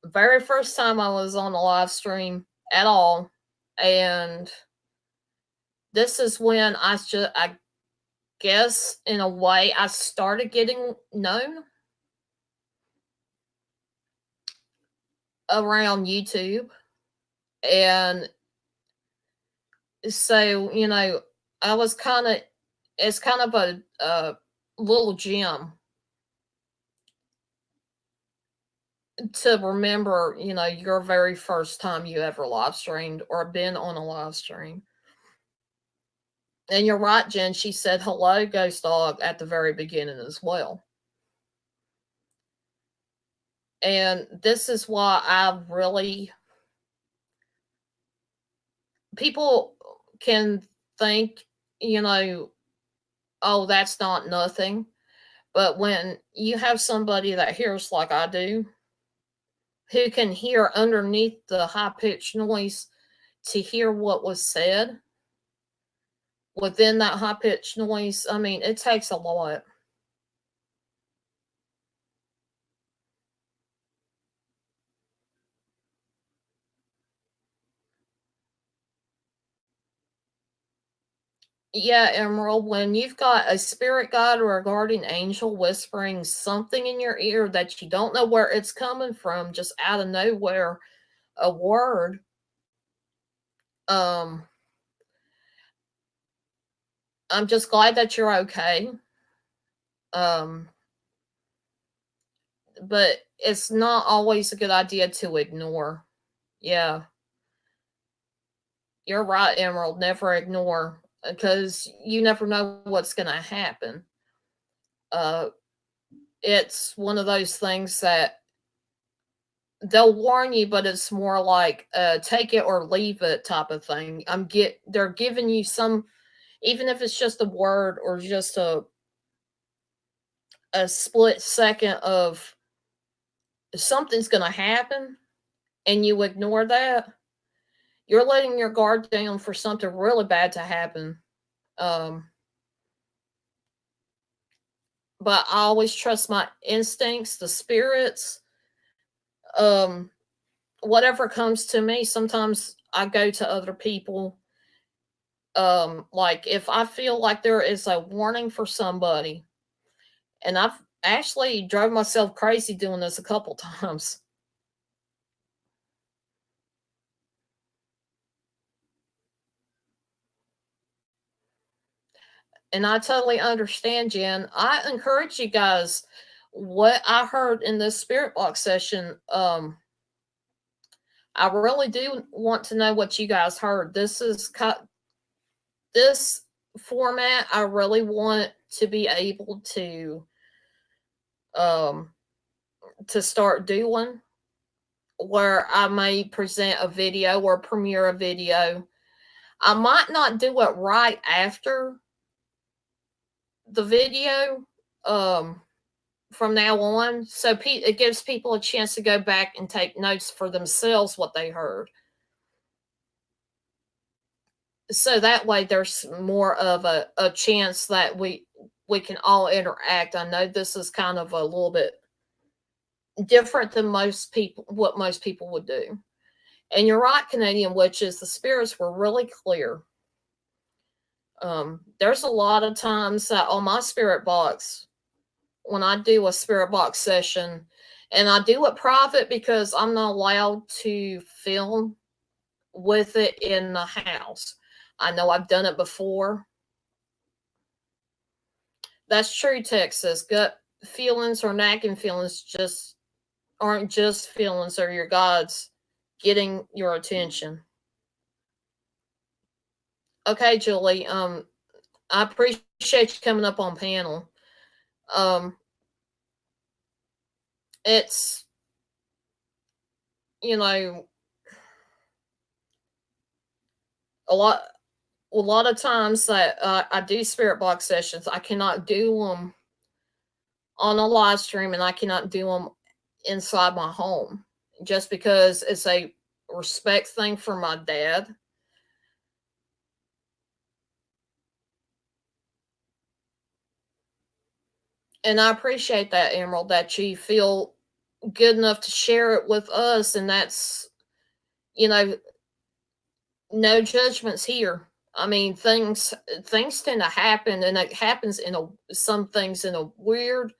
Very first time I was on a live stream at all. And this is when I guess, in a way, I started getting known around YouTube. And so, I was it's kind of a little gem to remember, your very first time you ever live streamed or been on a live stream. And you're right, Jen. She said hello, Ghost Dog, at the very beginning as well. And this is why people can think, oh, that's not nothing. But when you have somebody that hears like I do, who can hear underneath the high pitched noise to hear what was said, within that high pitched noise. I mean, it takes a lot. Yeah, Emerald, when you've got a spirit guide or a guardian angel whispering something in your ear that you don't know where it's coming from, just out of nowhere, a word, um, I'm just glad that you're okay. Um, but it's not always a good idea to ignore. Yeah, you're right, Emerald. Never ignore because you never know what's going to happen. Uh, it's one of those things that they'll warn you, but it's more like take it or leave it type of thing. They're giving you some, even if it's just a word or just a split second of something's going to happen, and you ignore that, you're letting your guard down for something really bad to happen. Um, but I always trust my instincts, the spirits. Um, Whatever comes to me, sometimes I go to other people. Like if I feel like there is a warning for somebody, and I've actually drove myself crazy doing this a couple times. And I totally understand, Jen. I encourage you guys. What I heard in this spirit box session, I really do want to know what you guys heard. This format. I really want to be able um to start doing, where I may present a video or premiere a video. I might not do it right after the video, um, from now on. So it gives people a chance to go back and take notes for themselves what they heard. So that way there's more of a chance that we can all interact. I know this is kind of a little bit different than what most people would do. And you're right, Canadian Witches, the spirits were really clear. There's a lot of times that on my spirit box, when I do a spirit box session, and I do it private because I'm not allowed to film with it in the house. I know I've done it before. That's true, Texas. Gut feelings or nagging feelings just aren't just feelings, or your gods getting your attention. Okay, Julie. I appreciate you coming up on panel. Um, it's you know a lot of times that I do spirit box sessions, I cannot do them on a live stream, and I cannot do them inside my home, just because it's a respect thing for my dad. And I appreciate that, Emerald, that you feel good enough to share it with us. And that's, you know, no judgments here. I mean, things tend to happen, and it happens in some things in a weird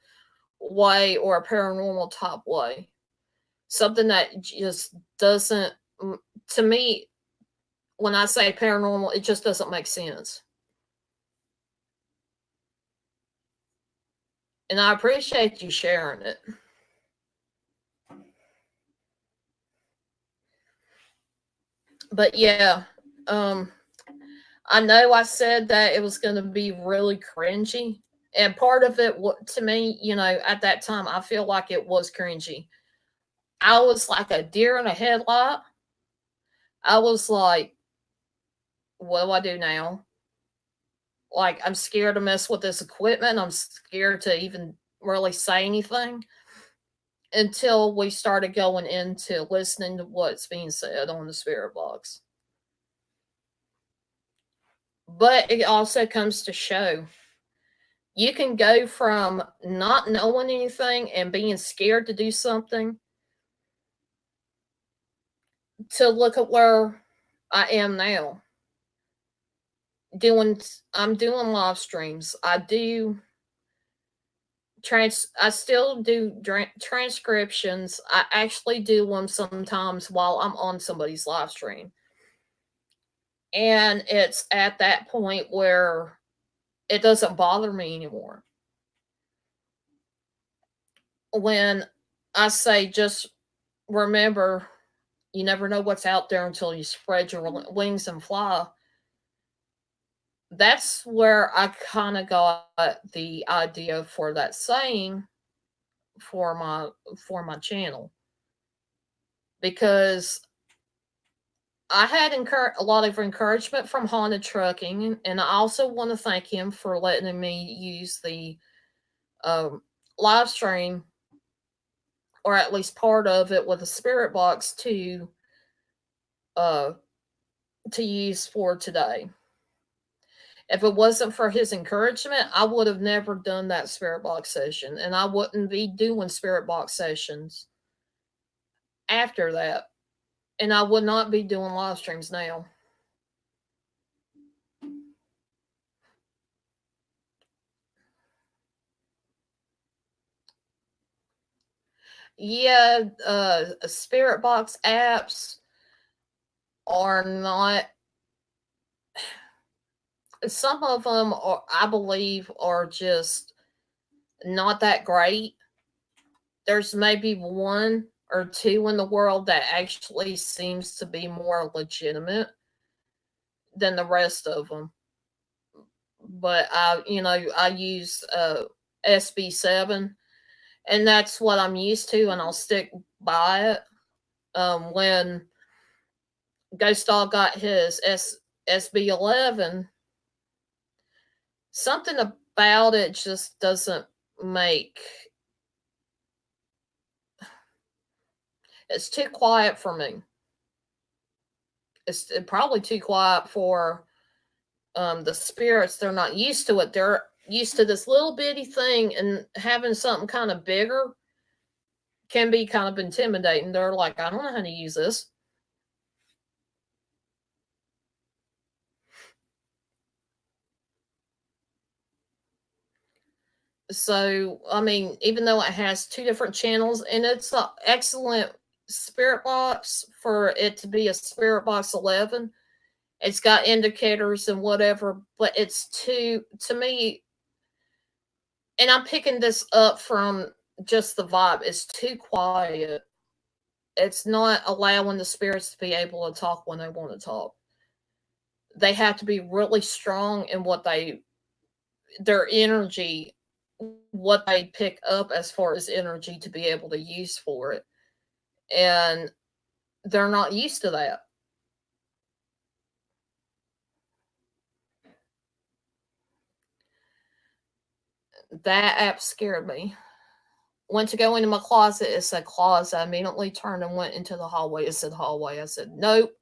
way or a paranormal type way. Something that just doesn't, to me, when I say paranormal, it just doesn't make sense. And I appreciate you sharing it. But yeah, um, I know I said that it was going to be really cringy. And part of it, to me, at that time, I feel like it was cringy. I was like a deer in a headlight. I was like, what do I do now? Like, I'm scared to mess with this equipment. I'm scared to even really say anything until we started going into listening to what's being said on the spirit box. But it also comes to show you can go from not knowing anything and being scared to do something to look at where I am now. I'm doing live streams. I still do transcriptions. I actually do them sometimes while I'm on somebody's live stream. And it's at that point where it doesn't bother me anymore. When I say just remember, you never know what's out there until you spread your wings and fly. That's where I kind of got the idea for that saying for my channel, because I had a lot of encouragement from Haunted Trucking, and I also want to thank him for letting me use the um, live stream, or at least part of it, with a spirit box uh, to use for today. If it wasn't for his encouragement, I would have never done that spirit box session, and I wouldn't be doing spirit box sessions after that, and I would not be doing live streams now. Yeah, spirit box apps are not. Some of them are, I believe, are just not that great. There's maybe one or two in the world that actually seems to be more legitimate than the rest of them. But I use SB7, and that's what I'm used to, and I'll stick by it. When Ghost Dog got his SB11, something about it just doesn't make. It's too quiet for me. It's probably too quiet for the spirits. They're not used to it. They're used to this little bitty thing, and having something kind of bigger can be kind of intimidating. They're like, I don't know how to use this. So, I mean, even though it has two different channels, and it's an excellent spirit box for it to be a spirit box 11, it's got indicators and whatever, but it's too, to me, and I'm picking this up from just the vibe, it's too quiet. It's not allowing the spirits to be able to talk when they want to talk. They have to be really strong in their energy, what they pick up as far as energy to be able to use for it. And they're not used to that. That app scared me. Went to go into my closet, it said closet. I immediately turned and went into the hallway. It said hallway. I said, nope.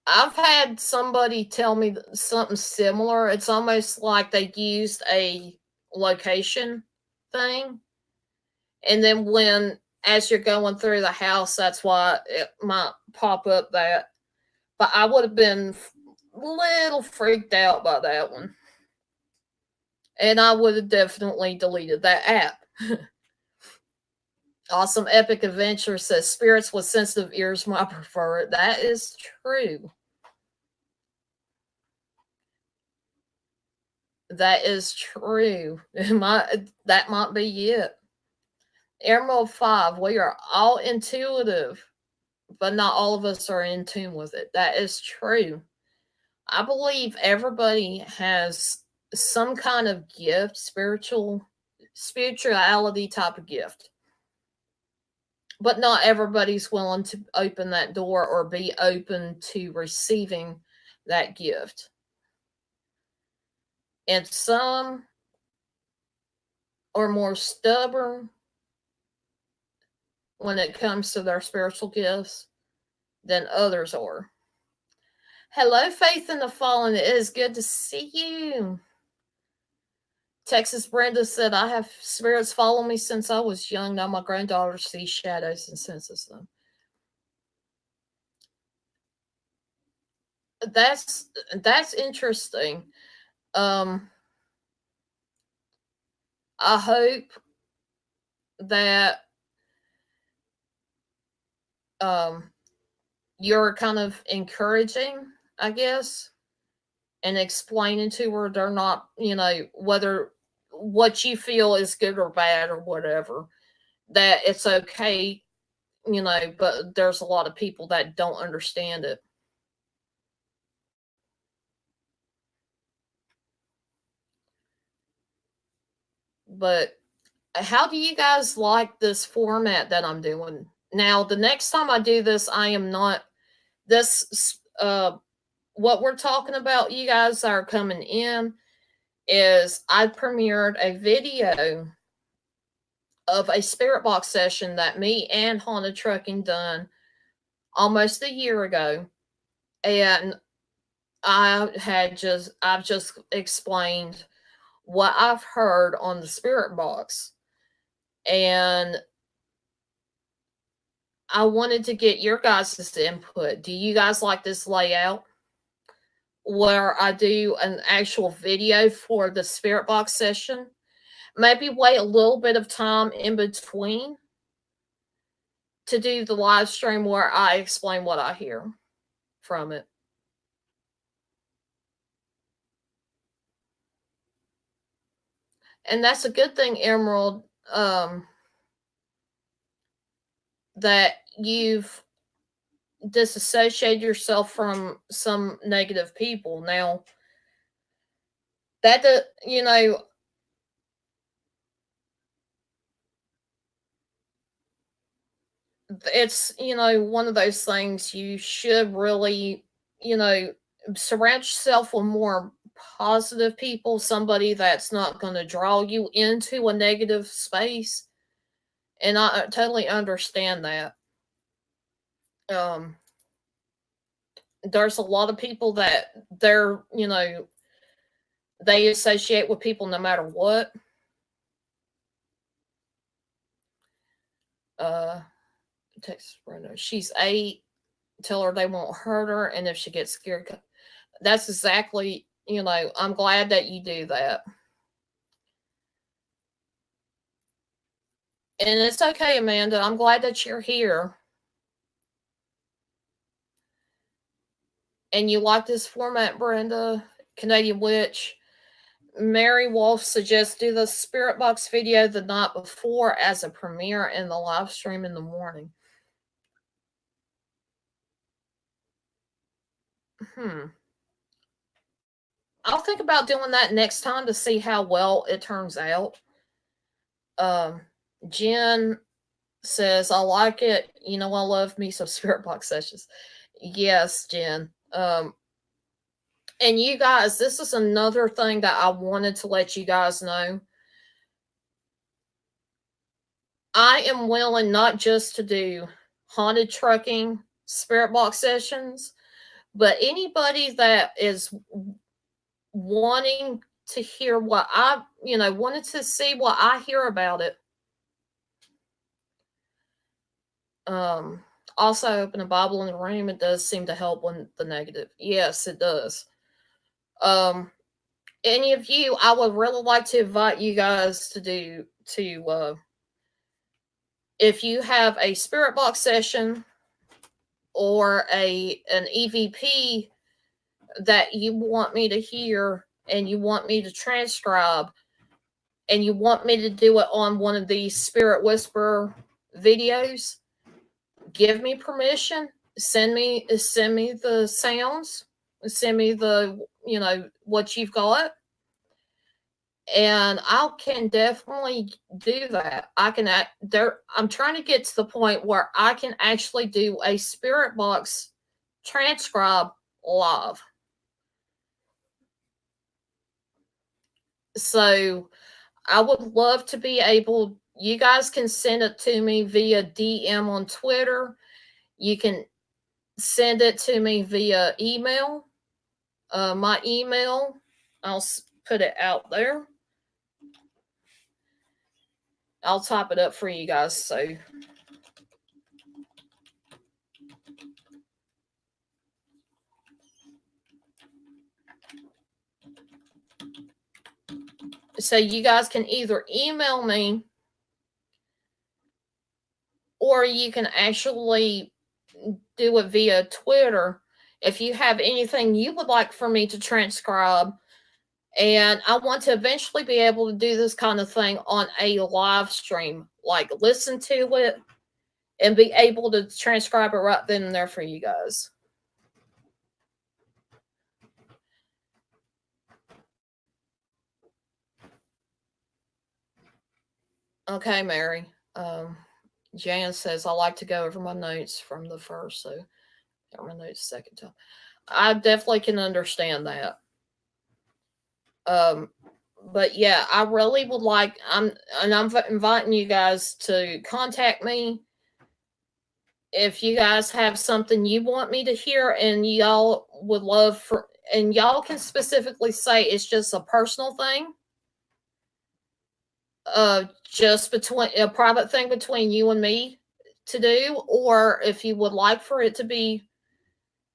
I've had somebody tell me something similar. It's almost like they used a location thing. And then as you're going through the house, that's why it might pop up that. But I would have been a little freaked out by that one. And I would have definitely deleted that app. Awesome Epic Adventure says spirits with sensitive ears might prefer it. That is true. That is true. That might be it. Emerald 5, we are all intuitive, but not all of us are in tune with it. That is true. I believe everybody has some kind of gift, spirituality type of gift. But not everybody's willing to open that door or be open to receiving that gift. And some are more stubborn when it comes to their spiritual gifts than others are. Hello, Faith in the Fallen. It is good to see you. Texas Brenda said, I have spirits follow me since I was young. Now my granddaughter sees shadows and senses them. That's interesting. I hope that you're kind of encouraging, I guess, and explaining to her they're not, whether what you feel is good or bad or whatever, that it's okay, but there's a lot of people that don't understand it. But how do you guys like this format that I'm doing? Now, the next time I do this, I am not this what we're talking about, you guys are coming in, is I premiered a video of a spirit box session that me and Haunted Trucking done almost a year ago. And I've just explained what I've heard on the spirit box. And I wanted to get your guys' input. Do you guys like this layout where I do an actual video for the spirit box session? Maybe wait a little bit of time in between to do the live stream where I explain what I hear from it. And that's a good thing, Emerald, that you've disassociated yourself from some negative people. Now, that, it's, one of those things you should really, surround yourself with more positive people, somebody that's not going to draw you into a negative space. And I totally understand that. There's a lot of people that they're, they associate with people no matter what. Texas Brenda, she's 8. Tell her they won't hurt her, and if she gets scared, that's exactly, I'm glad that you do that. And it's okay, Amanda. I'm glad that you're here. And you like this format, Brenda. Canadian Witch. Mary Wolf suggests do the Spirit Box video the night before as a premiere and the live stream in the morning. I'll think about doing that next time to see how well it turns out. Jen says, I like it. I love me some Spirit Box sessions. Yes, Jen. And you guys, this is another thing that I wanted to let you guys know. I am willing not just to do Haunted Trucking Spirit Box sessions, but anybody that is wanting to hear what I, wanted to see what I hear about it. Also, open a Bible in the room. It does seem to help when the negative. Yes, it does. Any of you, I would really like to invite you guys to if you have a spirit box session or an EVP that you want me to hear and you want me to transcribe and you want me to do it on one of these Spirit Whisperer videos, give me permission. Send me the sounds. Send me the, what you've got. And I can definitely do that. I'm trying to get to the point where I can actually do a spirit box transcribe live. So I would love to be able you guys can send it to me via DM on Twitter. You can send it to me via email. My email, I'll put it out there. I'll type it up for you guys. So you guys can either email me, or you can actually do it via Twitter if you have anything you would like for me to transcribe. And I want to eventually be able to do this kind of thing on a live stream, like listen to it and be able to transcribe it right then and there for you guys. Okay, Mary. Jan says, I like to go over my notes from the first, so got my notes second time. I definitely can understand that. But yeah, I really would like, I'm inviting you guys to contact me if you guys have something you want me to hear and y'all would love for, and y'all can specifically say it's just a personal thing. Just between a private thing between you and me to do, or if you would like for it to be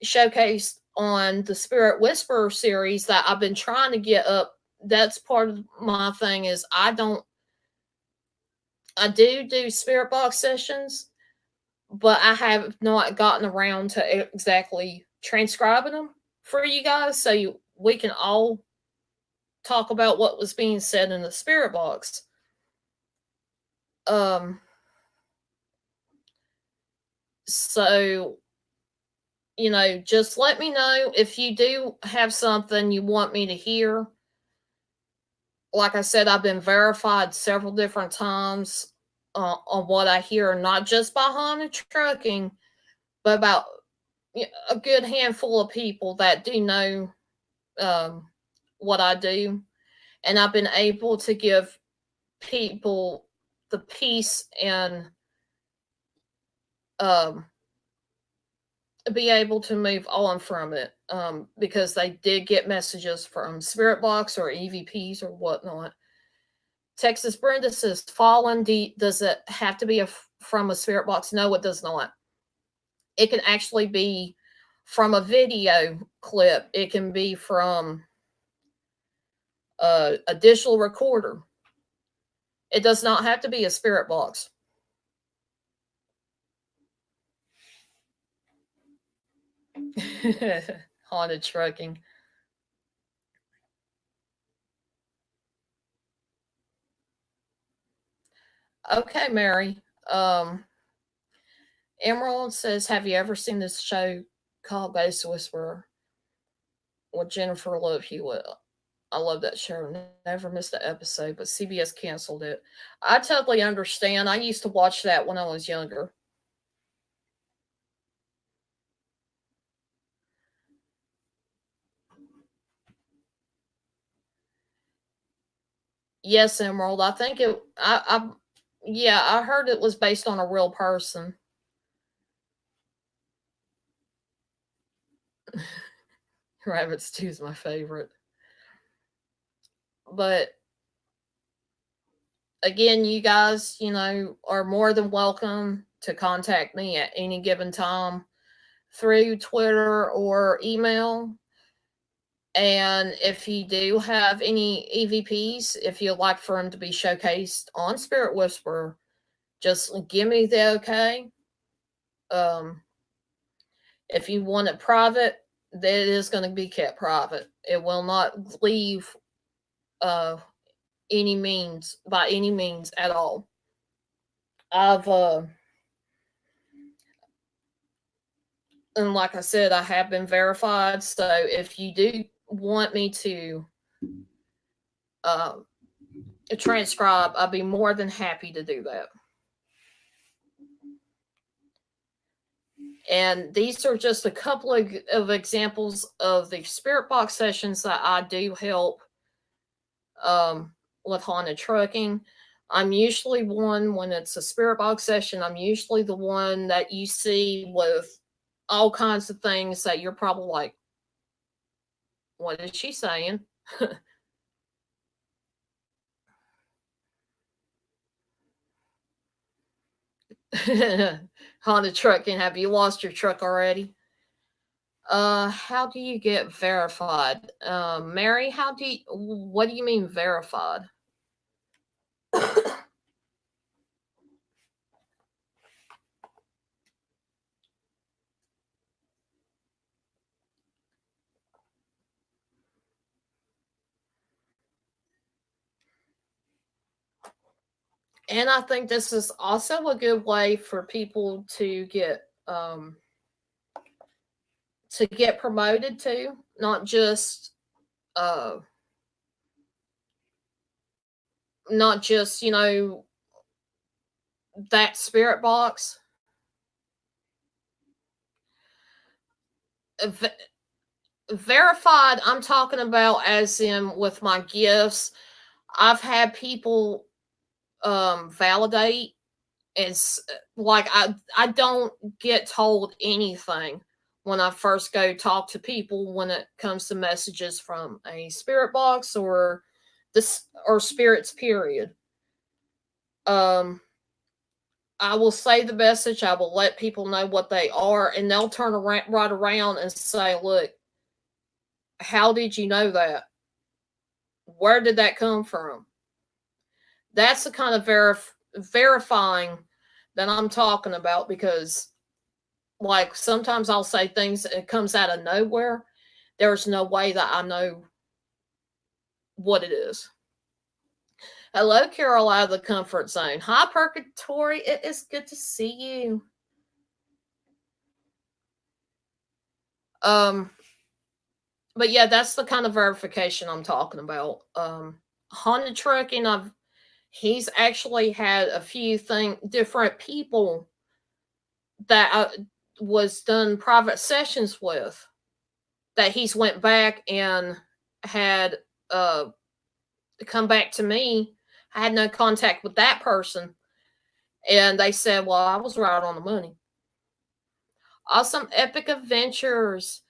showcased on the Spirit Whisperer series that I've been trying to get up. That's part of my thing is I do spirit box sessions, but I have not gotten around to exactly transcribing them for you guys so we can all talk about what was being said in the spirit box. So, just let me know if you do have something you want me to hear. Like I said, I've been verified several different times on what I hear, not just by Honda Trucking, but about a good handful of people that do know what I do. And I've been able to give people the peace and be able to move on from it because they did get messages from Spirit Box or EVPs or whatnot. Texas Brenda says, Fallen, does it have to be from a Spirit Box? No, it does not. It can actually be from a video clip. It can be from a digital recorder. It does not have to be a Spirit Box. Haunted Trucking. Okay, Mary. Emerald says, have you ever seen this show called Ghost Whisperer with Jennifer Love Hewitt? I love that show. Never missed an episode, but CBS canceled it. I totally understand. I used to watch that when I was younger. Yes, Emerald. I think I heard it was based on a real person. Rabbit Stew's my favorite. But again, you guys, are more than welcome to contact me at any given time through Twitter or email. And if you do have any EVPs, if you'd like for them to be showcased on Spirit Whisperer, just give me the okay. If you want it private, that is going to be kept private. It will not leave by any means at all. And like I said, I have been verified. So if you do want me to transcribe, I'd be more than happy to do that. And these are just a couple of examples of the Spirit Box sessions that I do help with Haunted Trucking. I'm usually one when it's a spirit box session. I'm usually the one that you see with all kinds of things that you're probably like, what is she saying? Honda trucking. Have you lost your truck already? How do you get verified? Mary, what do you mean verified? And I think this is also a good way for people to get promoted too, not just uh not just, that spirit box. Verified, I'm talking about as in with my gifts. I've had people validate. It's like I don't get told anything when I first go talk to people when it comes to messages from a spirit box or this or spirits period. Um I will say the message, I will let people know what they are, and they'll turn around right around and say, "Look, how did you know that? Where did that come from?" That's the kind of verifying that I'm talking about, because like sometimes I'll say things, it comes out of nowhere. There's no way that I know what it is. Hello, Carol, out of the comfort zone. Hi, Purgatory. It is good to see you. But yeah, that's the kind of verification I'm talking about. Honda Trucking, he's actually had a few different people that I was done private sessions with, that he's went back and had come back to me. I had no contact with that person, and they said, "Well, I was right on the money." Awesome, epic adventures.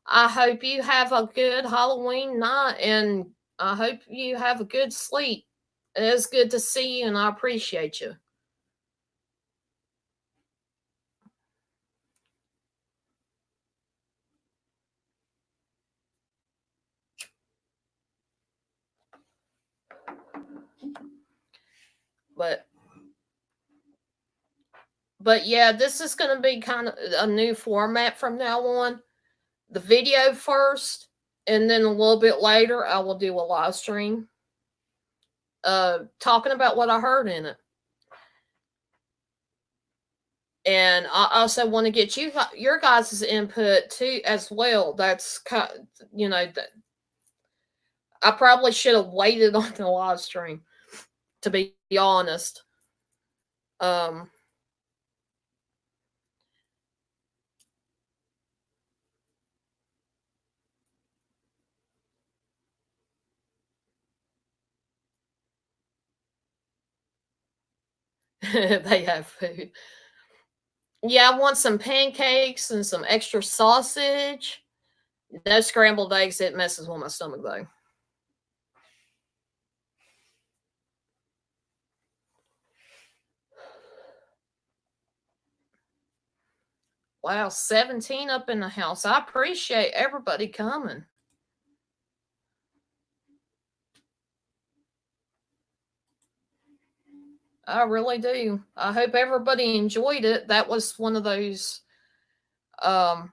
I hope you have a good Halloween night, and I hope you have a good sleep. It is good to see you, and I appreciate you. But yeah, this is going to be kind of a new format from now on. The video first, and then a little bit later, I will do a live stream talking about what I heard in it. And I also want to get your guys' input too as well. That's that I probably should have waited on the live stream, to be honest. Um they have food. Yeah, I want some pancakes and some extra sausage. No scrambled eggs. It messes with my stomach though. Wow, 17 up in the house. I appreciate everybody coming. I really do. I hope everybody enjoyed it. That was one of those um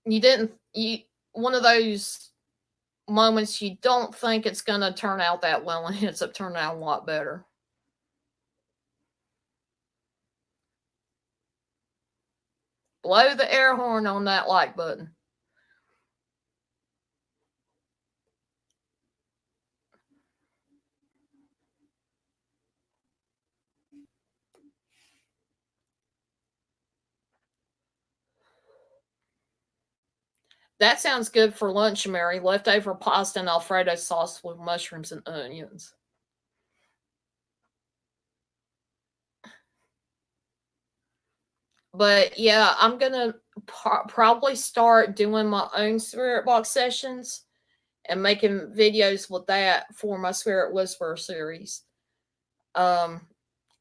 you didn't you one of those moments you don't think it's going to turn out that well, and it ends up turning out a lot better. Blow the air horn on that like button. That sounds good for lunch, Mary. Leftover pasta and Alfredo sauce with mushrooms and onions. But yeah, I'm gonna probably start doing my own spirit box sessions and making videos with that for my Spirit Whisperer series. And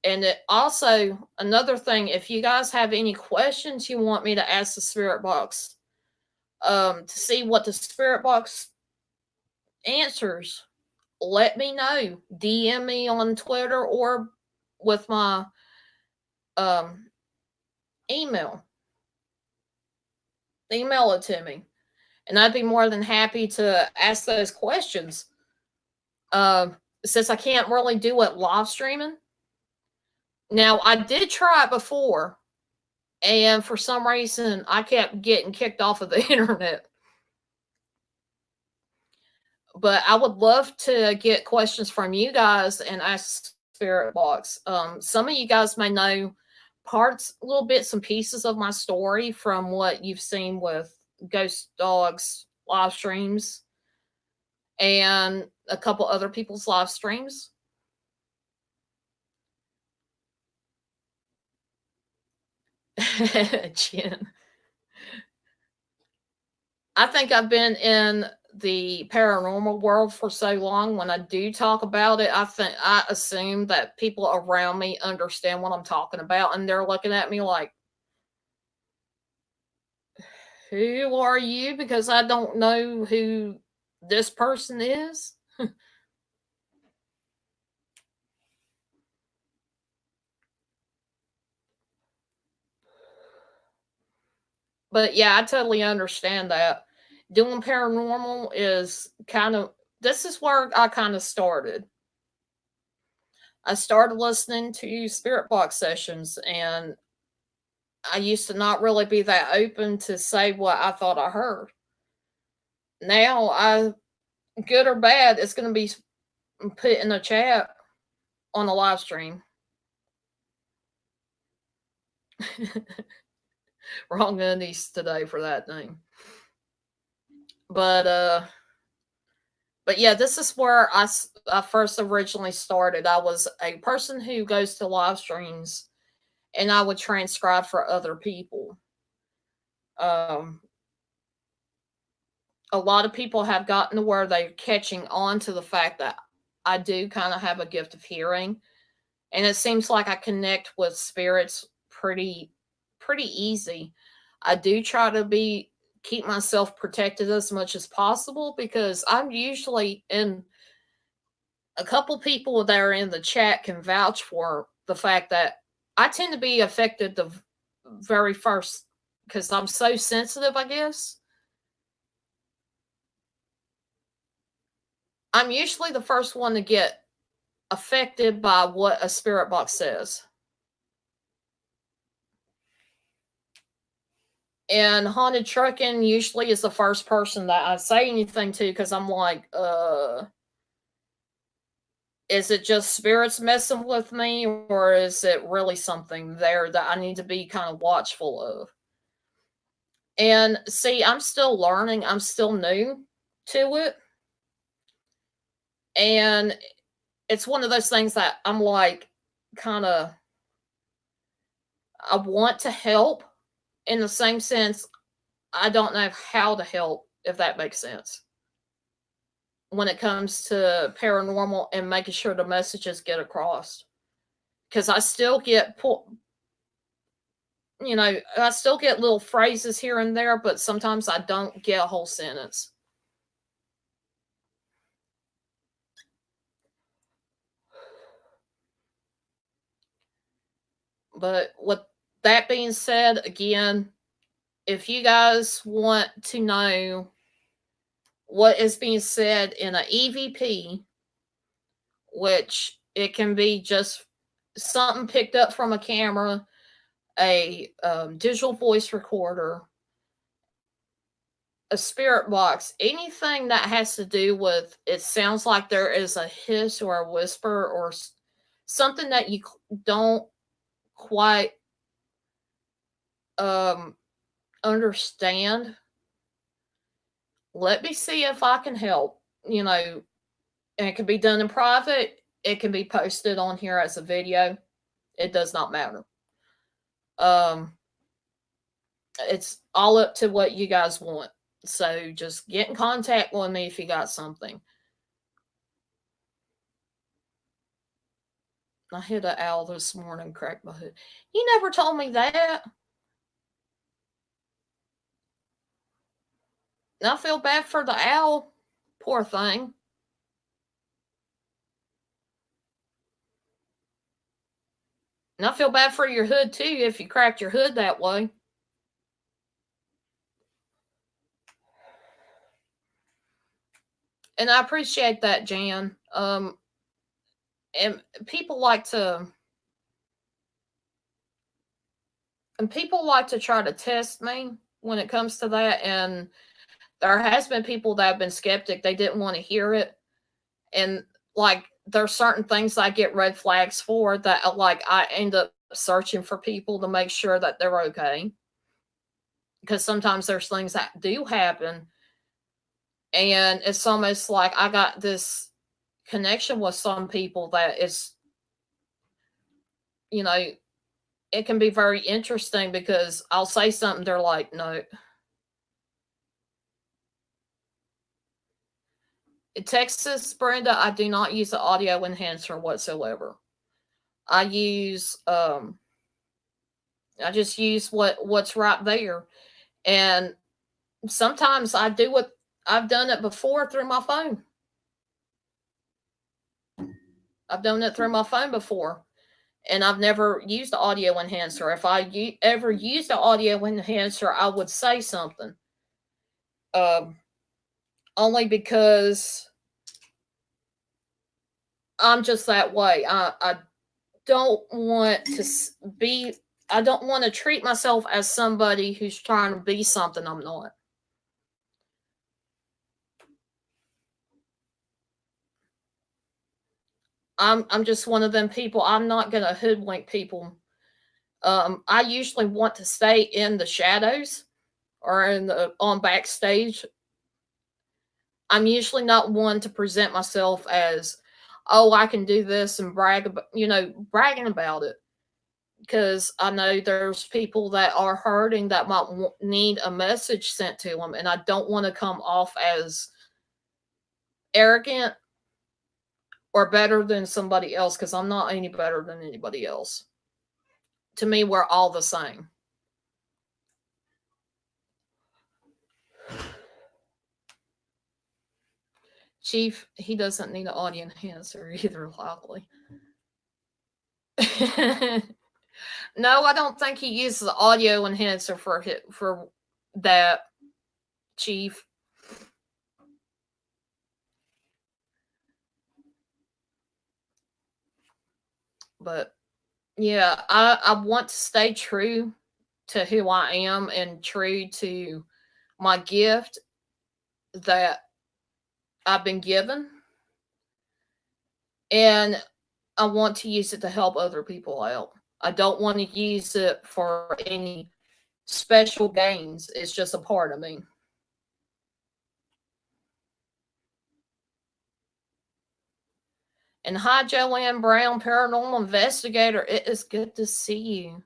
it also, another thing, if you guys have any questions you want me to ask the Spirit Box, to see what the Spirit Box answers, let me know. DM me on Twitter or with my email. Email it to me. And I'd be more than happy to ask those questions. Since I can't really do it live streaming. Now, I did try it before, and for some reason, I kept getting kicked off of the internet. But I would love to get questions from you guys and ask Spirit Box. Some of you guys may know parts, little bits and pieces of my story from what you've seen with Ghost Dogs live streams and a couple other people's live streams. Jen. I think I've been in the paranormal world for so long. When I do talk about it, I assume that people around me understand what I'm talking about, and they're looking at me like, "Who are you?" Because I don't know who this person is. But yeah, I totally understand that. Doing paranormal is this is where I kind of started. I started listening to Spirit Box sessions, and I used to not really be that open to say what I thought I heard. Now, good or bad, it's going to be put in the chat on the live stream. Wrong undies today for that name. But yeah, this is where I first originally started. I was a person who goes to live streams, and I would transcribe for other people. A lot of people have gotten to where they're catching on to the fact that I do kind of have a gift of hearing, and it seems like I connect with spirits pretty easy. I do try to keep myself protected as much as possible because I'm usually in a couple people that are in the chat can vouch for the fact that I tend to be affected the very first because I'm so sensitive, I guess. I'm usually the first one to get affected by what a spirit box says. And Haunted Trucking usually is the first person that I say anything to because I'm like, is it just spirits messing with me, or is it really something there that I need to be kind of watchful of? And see, I'm still learning, I'm still new to it. And it's one of those things that I'm like, kind of, I want to help in the same sense, I don't know how to help, if that makes sense. When it comes to paranormal and making sure the messages get across. Because I still get, I still get little phrases here and there, but sometimes I don't get a whole sentence. But with that being said, again, if you guys want to know what is being said in an EVP, which it can be just something picked up from a camera, a digital voice recorder, a spirit box, anything that has to do with it sounds like there is a hiss or a whisper or something that you don't quite understand. Let me see if I can help, and it can be done in private. It can be posted on here as a video. It does not matter. It's all up to what you guys want. So just get in contact with me if you got something. I hit an owl this morning, cracked my hood. You never told me that. I feel bad for the owl. Poor thing. And I feel bad for your hood too if you cracked your hood that way. And I appreciate that, Jan. And people like to try to test me when it comes to that, and there has been people that have been skeptic. They didn't want to hear it, and like there's certain things I get red flags for that like I end up searching for people to make sure that they're okay, because sometimes there's things that do happen, and it's almost like I got this connection with some people that is, you know, it can be very interesting because I'll say something, they're like, no. In Texas, Brenda, I do not use the audio enhancer whatsoever. I use I just use what's right there. And sometimes I do what I've done it before through my phone. I've done it through my phone before. And I've never used the audio enhancer. If I ever used the audio enhancer, I would say something. Only because I'm just that way. I don't want to be, I don't want to treat myself as somebody who's trying to be something I'm not. I'm just one of them people. I'm not going to hoodwink people. I usually want to stay in the shadows or on backstage. I'm usually not one to present myself as, oh, I can do this and bragging about it. Because I know there's people that are hurting that might need a message sent to them, and I don't want to come off as arrogant or better than somebody else, because I'm not any better than anybody else. To me, we're all the same. Chief, he doesn't need an audio enhancer either, likely. No, I don't think he uses the audio enhancer for that, Chief. But yeah, I want to stay true to who I am and true to my gift that I've been given. And I want to use it to help other people out. I don't want to use it for any special gains. It's just a part of me. And hi, Joanne Brown, paranormal investigator. It is good to see you.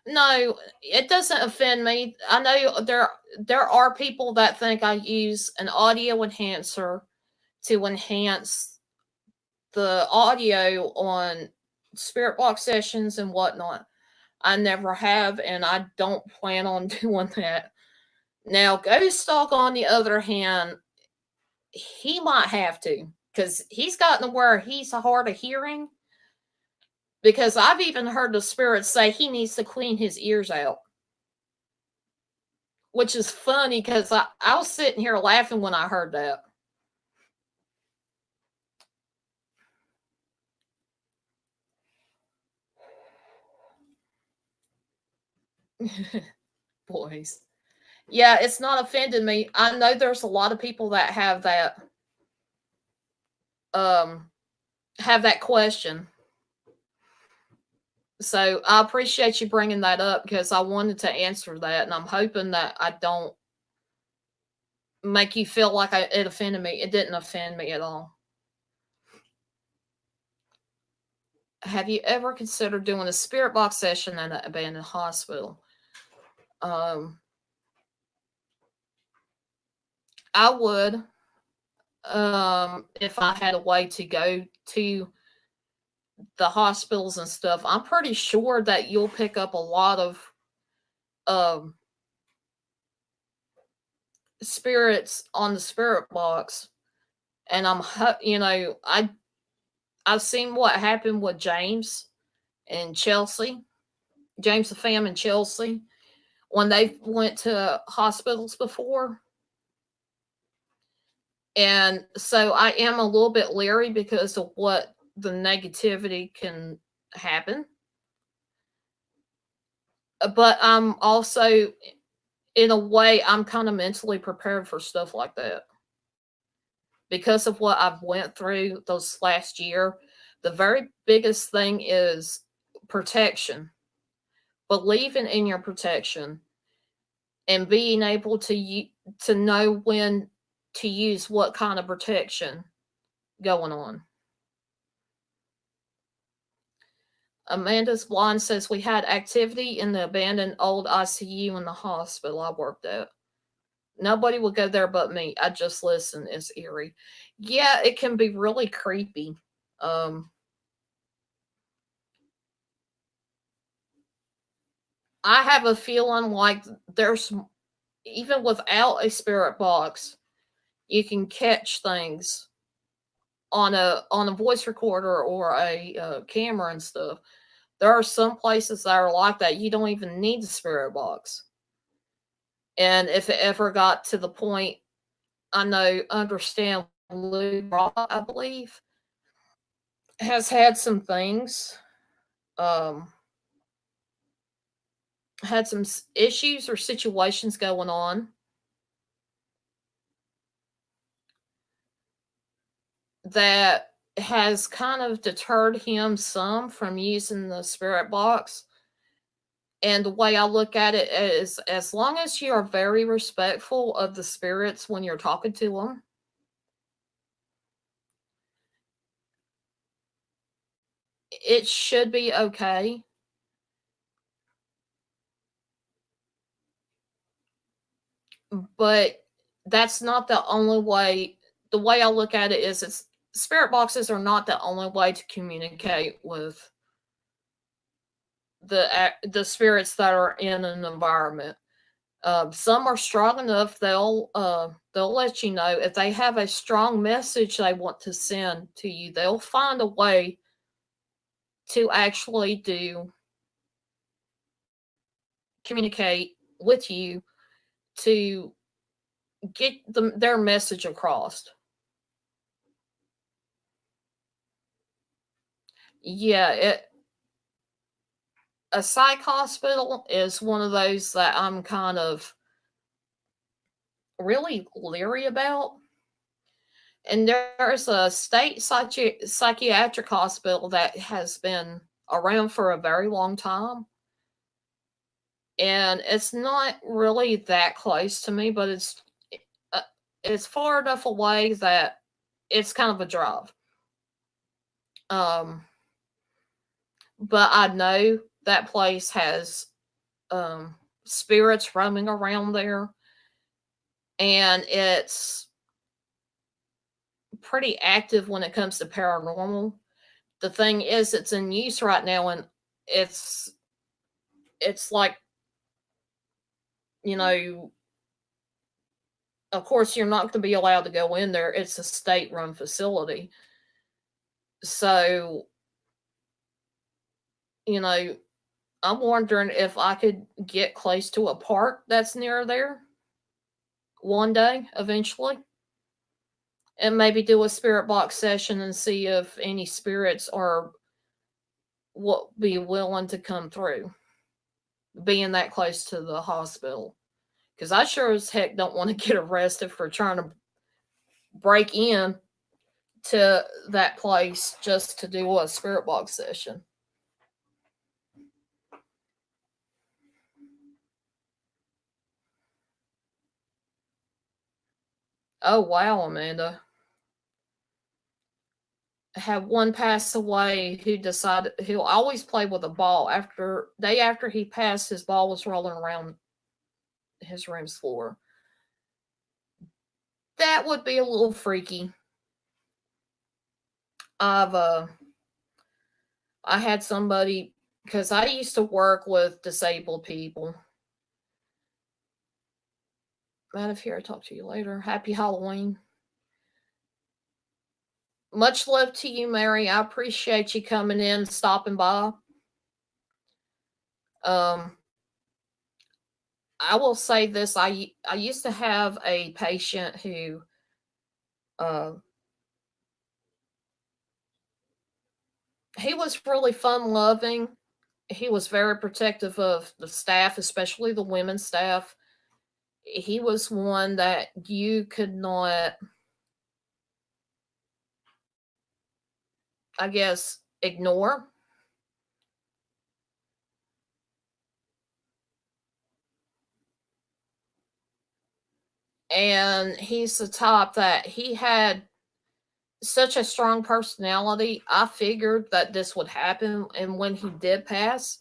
No, it doesn't offend me. I know there are people that think I use an audio enhancer to enhance the audio on spirit box sessions and whatnot. I never have, and I don't plan on doing that. Now, Ghost Dog, on the other hand, he might have to, because he's gotten to where he's hard of hearing. Because I've even heard the spirits say he needs to clean his ears out. Which is funny, because I was sitting here laughing when I heard that. Boys. Yeah, it's not offending me. I know there's a lot of people that have that question. So I appreciate you bringing that up, because I wanted to answer that, and I'm hoping that I don't make you feel like it offended me. It didn't offend me at all. Have you ever considered doing a spirit box session at an abandoned hospital? I would, if I had a way to go to the hospitals and stuff. I'm pretty sure that you'll pick up a lot of um, spirits on the spirit box, and I've seen what happened with James and Chelsea, James the Fam and Chelsea, when they went to hospitals before. And so I am a little bit leery because of what the negativity can happen. But I'm also, in a way, I'm kind of mentally prepared for stuff like that. Because of what I've went through those last year, the very biggest thing is protection. Believing in your protection and being able to know when to use what kind of protection going on. Amanda's Blonde says we had activity in the abandoned old ICU in the hospital I worked at. Nobody would go there but me. I just listen. It's eerie. Yeah, it can be really creepy. I have a feeling like there's, even without a spirit box, you can catch things on a voice recorder or a camera and stuff. There are some places that are like that. You don't even need the spirit box. And if it ever got to the point, understand Lou Raw, I believe, has had some things, um, had some issues or situations going on that has kind of deterred him some from using the spirit box. And the way I look at it is, as long as you are very respectful of the spirits when you're talking to them, it should be okay. But that's not the only way. The way I look at it is, it's spirit boxes are not the only way to communicate with the spirits that are in an environment. Some are strong enough; they'll let you know if they have a strong message they want to send to you. They'll find a way to actually do communicate with you to get their message across. Yeah, a psych hospital is one of those that I'm kind of really leery about. And there's a state psychiatric hospital that has been around for a very long time. And it's not really that close to me, but uh, it's far enough away that it's kind of a drive. Um, but I know that place has spirits roaming around there, and it's pretty active when it comes to paranormal. The thing is, it's in use right now, and it's like, you know, of course, you're not going to be allowed to go in there. It's a state-run facility, so you know, I'm wondering if I could get close to a park that's near there one day, eventually, and maybe do a spirit box session and see if any spirits are will be willing to come through, being that close to the hospital. Because I sure as heck don't want to get arrested for trying to break in to that place just to do a spirit box session. Oh, wow, Amanda. Had one pass away who decided he'll always play with a ball. After he passed, his ball was rolling around his room's floor. That would be a little freaky. I had somebody, because I used to work with disabled people. Out of here, I'll talk to you later. Happy Halloween. Much love to you, Mary. I appreciate you coming in, stopping by. I will say this: I used to have a patient who, he was really fun loving. He was very protective of the staff, especially the women's staff. He was one that you could not, I guess, ignore. And he's the type that he had such a strong personality. I figured that this would happen. And when he did pass,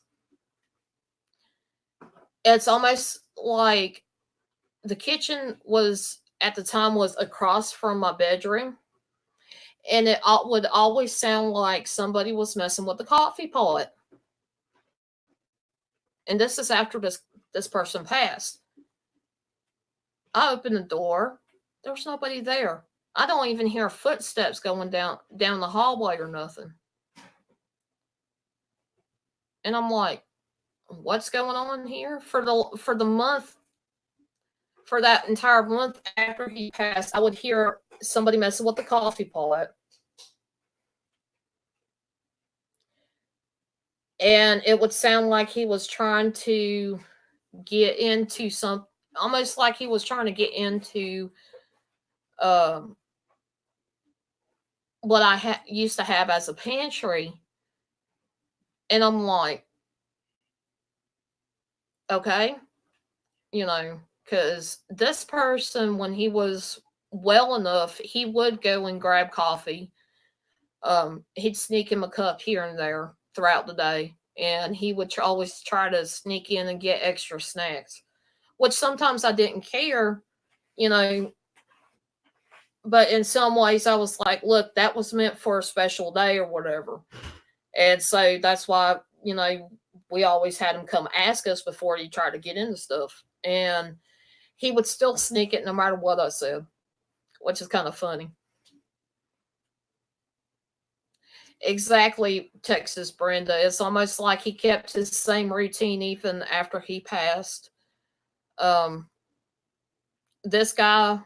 it's almost like the kitchen was at the time was across from my bedroom. And it would always sound like somebody was messing with the coffee pot. And this is after this person passed. I opened the door. There's nobody there. I don't even hear footsteps going down the hallway or nothing. And I'm like, what's going on here? For the month, for that entire month after he passed, I would hear somebody messing with the coffee pot. And it would sound like he was trying to get into almost like he was trying to get into what I used to have as a pantry. And I'm like, okay, because this person, when he was well enough, he would go and grab coffee. He'd sneak him a cup here and there throughout the day, and he would always try to sneak in and get extra snacks, which sometimes I didn't care, you know. But in some ways, I was like, look, that was meant for a special day or whatever. And so that's why, we always had him come ask us before he tried to get into stuff. And he would still sneak it no matter what I said, which is kind of funny. Exactly, Texas Brenda. It's almost like he kept his same routine even after he passed. This guy,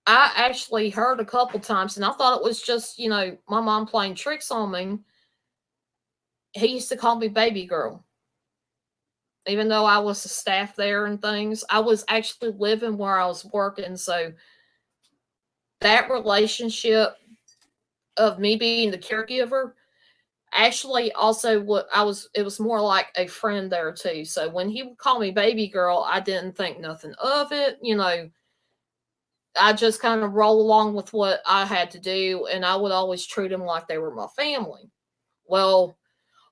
I actually heard a couple times, and I thought it was just, my mom playing tricks on me. He used to call me baby girl. Even though I was a staff there and things, I was actually living where I was working. So that relationship of me being the caregiver actually also it was more like a friend there too. So when he would call me baby girl, I didn't think nothing of it. I just kind of roll along with what I had to do, and I would always treat them like they were my family. Well,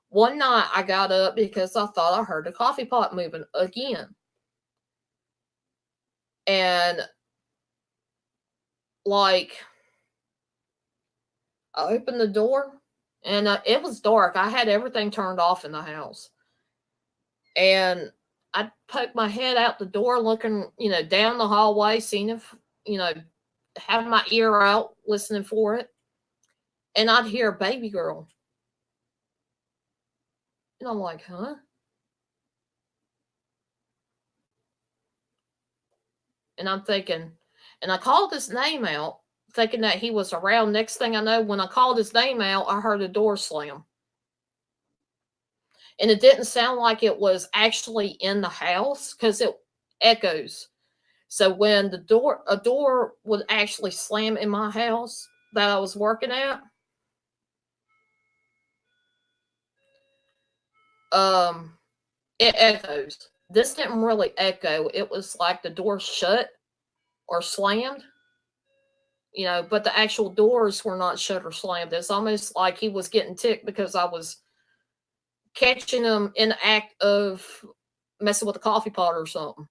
one night I got up because I thought I heard the coffee pot moving again. And like, I opened the door, and it was dark. I had everything turned off in the house. And I poked my head out the door looking, down the hallway, seeing if, having my ear out, listening for it. And I'd hear baby girl. And I'm like, huh? And I'm thinking, and I called his name out, thinking that he was around. Next thing I know, when I called his name out, I heard a door slam. And it didn't sound like it was actually in the house because it echoes. So when a door would actually slam in my house that I was working at, it echoes. This didn't really echo. It was like the door shut or slammed, but the actual doors were not shut or slammed. It's almost like he was getting ticked because I was catching him in the act of messing with the coffee pot or something.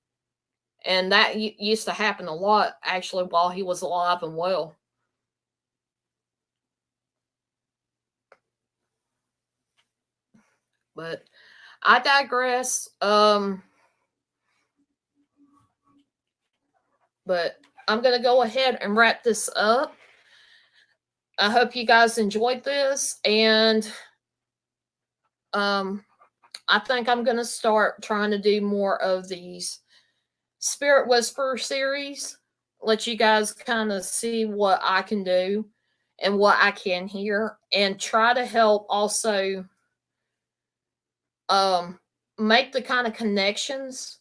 And that used to happen a lot, actually, while he was alive and well. But I digress. But I'm going to go ahead and wrap this up. I hope you guys enjoyed this. And I think I'm going to start trying to do more of these Spirit Whisperer series. Let you guys kind of see what I can do and what I can hear. And try to help also make the kind of connections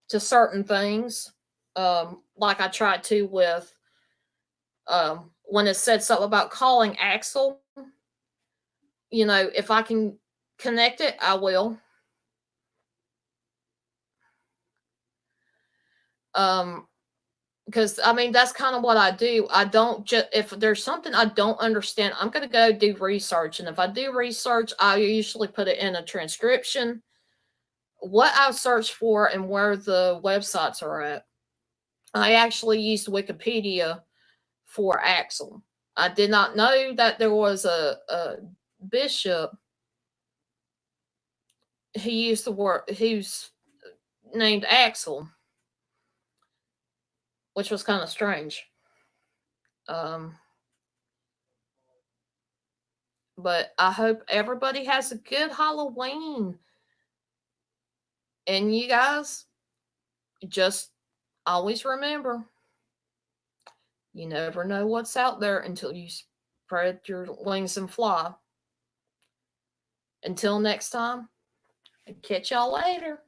to certain things. Like I tried to with when it said something about calling Axel, if I can connect it, I will. Because that's kind of what I do. I don't just, if there's something I don't understand, I'm going to go do research. And if I do research, I usually put it in a transcription, what I've searched for and where the websites are at. I actually used Wikipedia for Axel. I did not know that there was a bishop who used the word, who's named Axel, which was kind of strange. But I hope everybody has a good Halloween. And you guys, just always remember, you never know what's out there until you spread your wings and fly. Until next time, catch y'all later.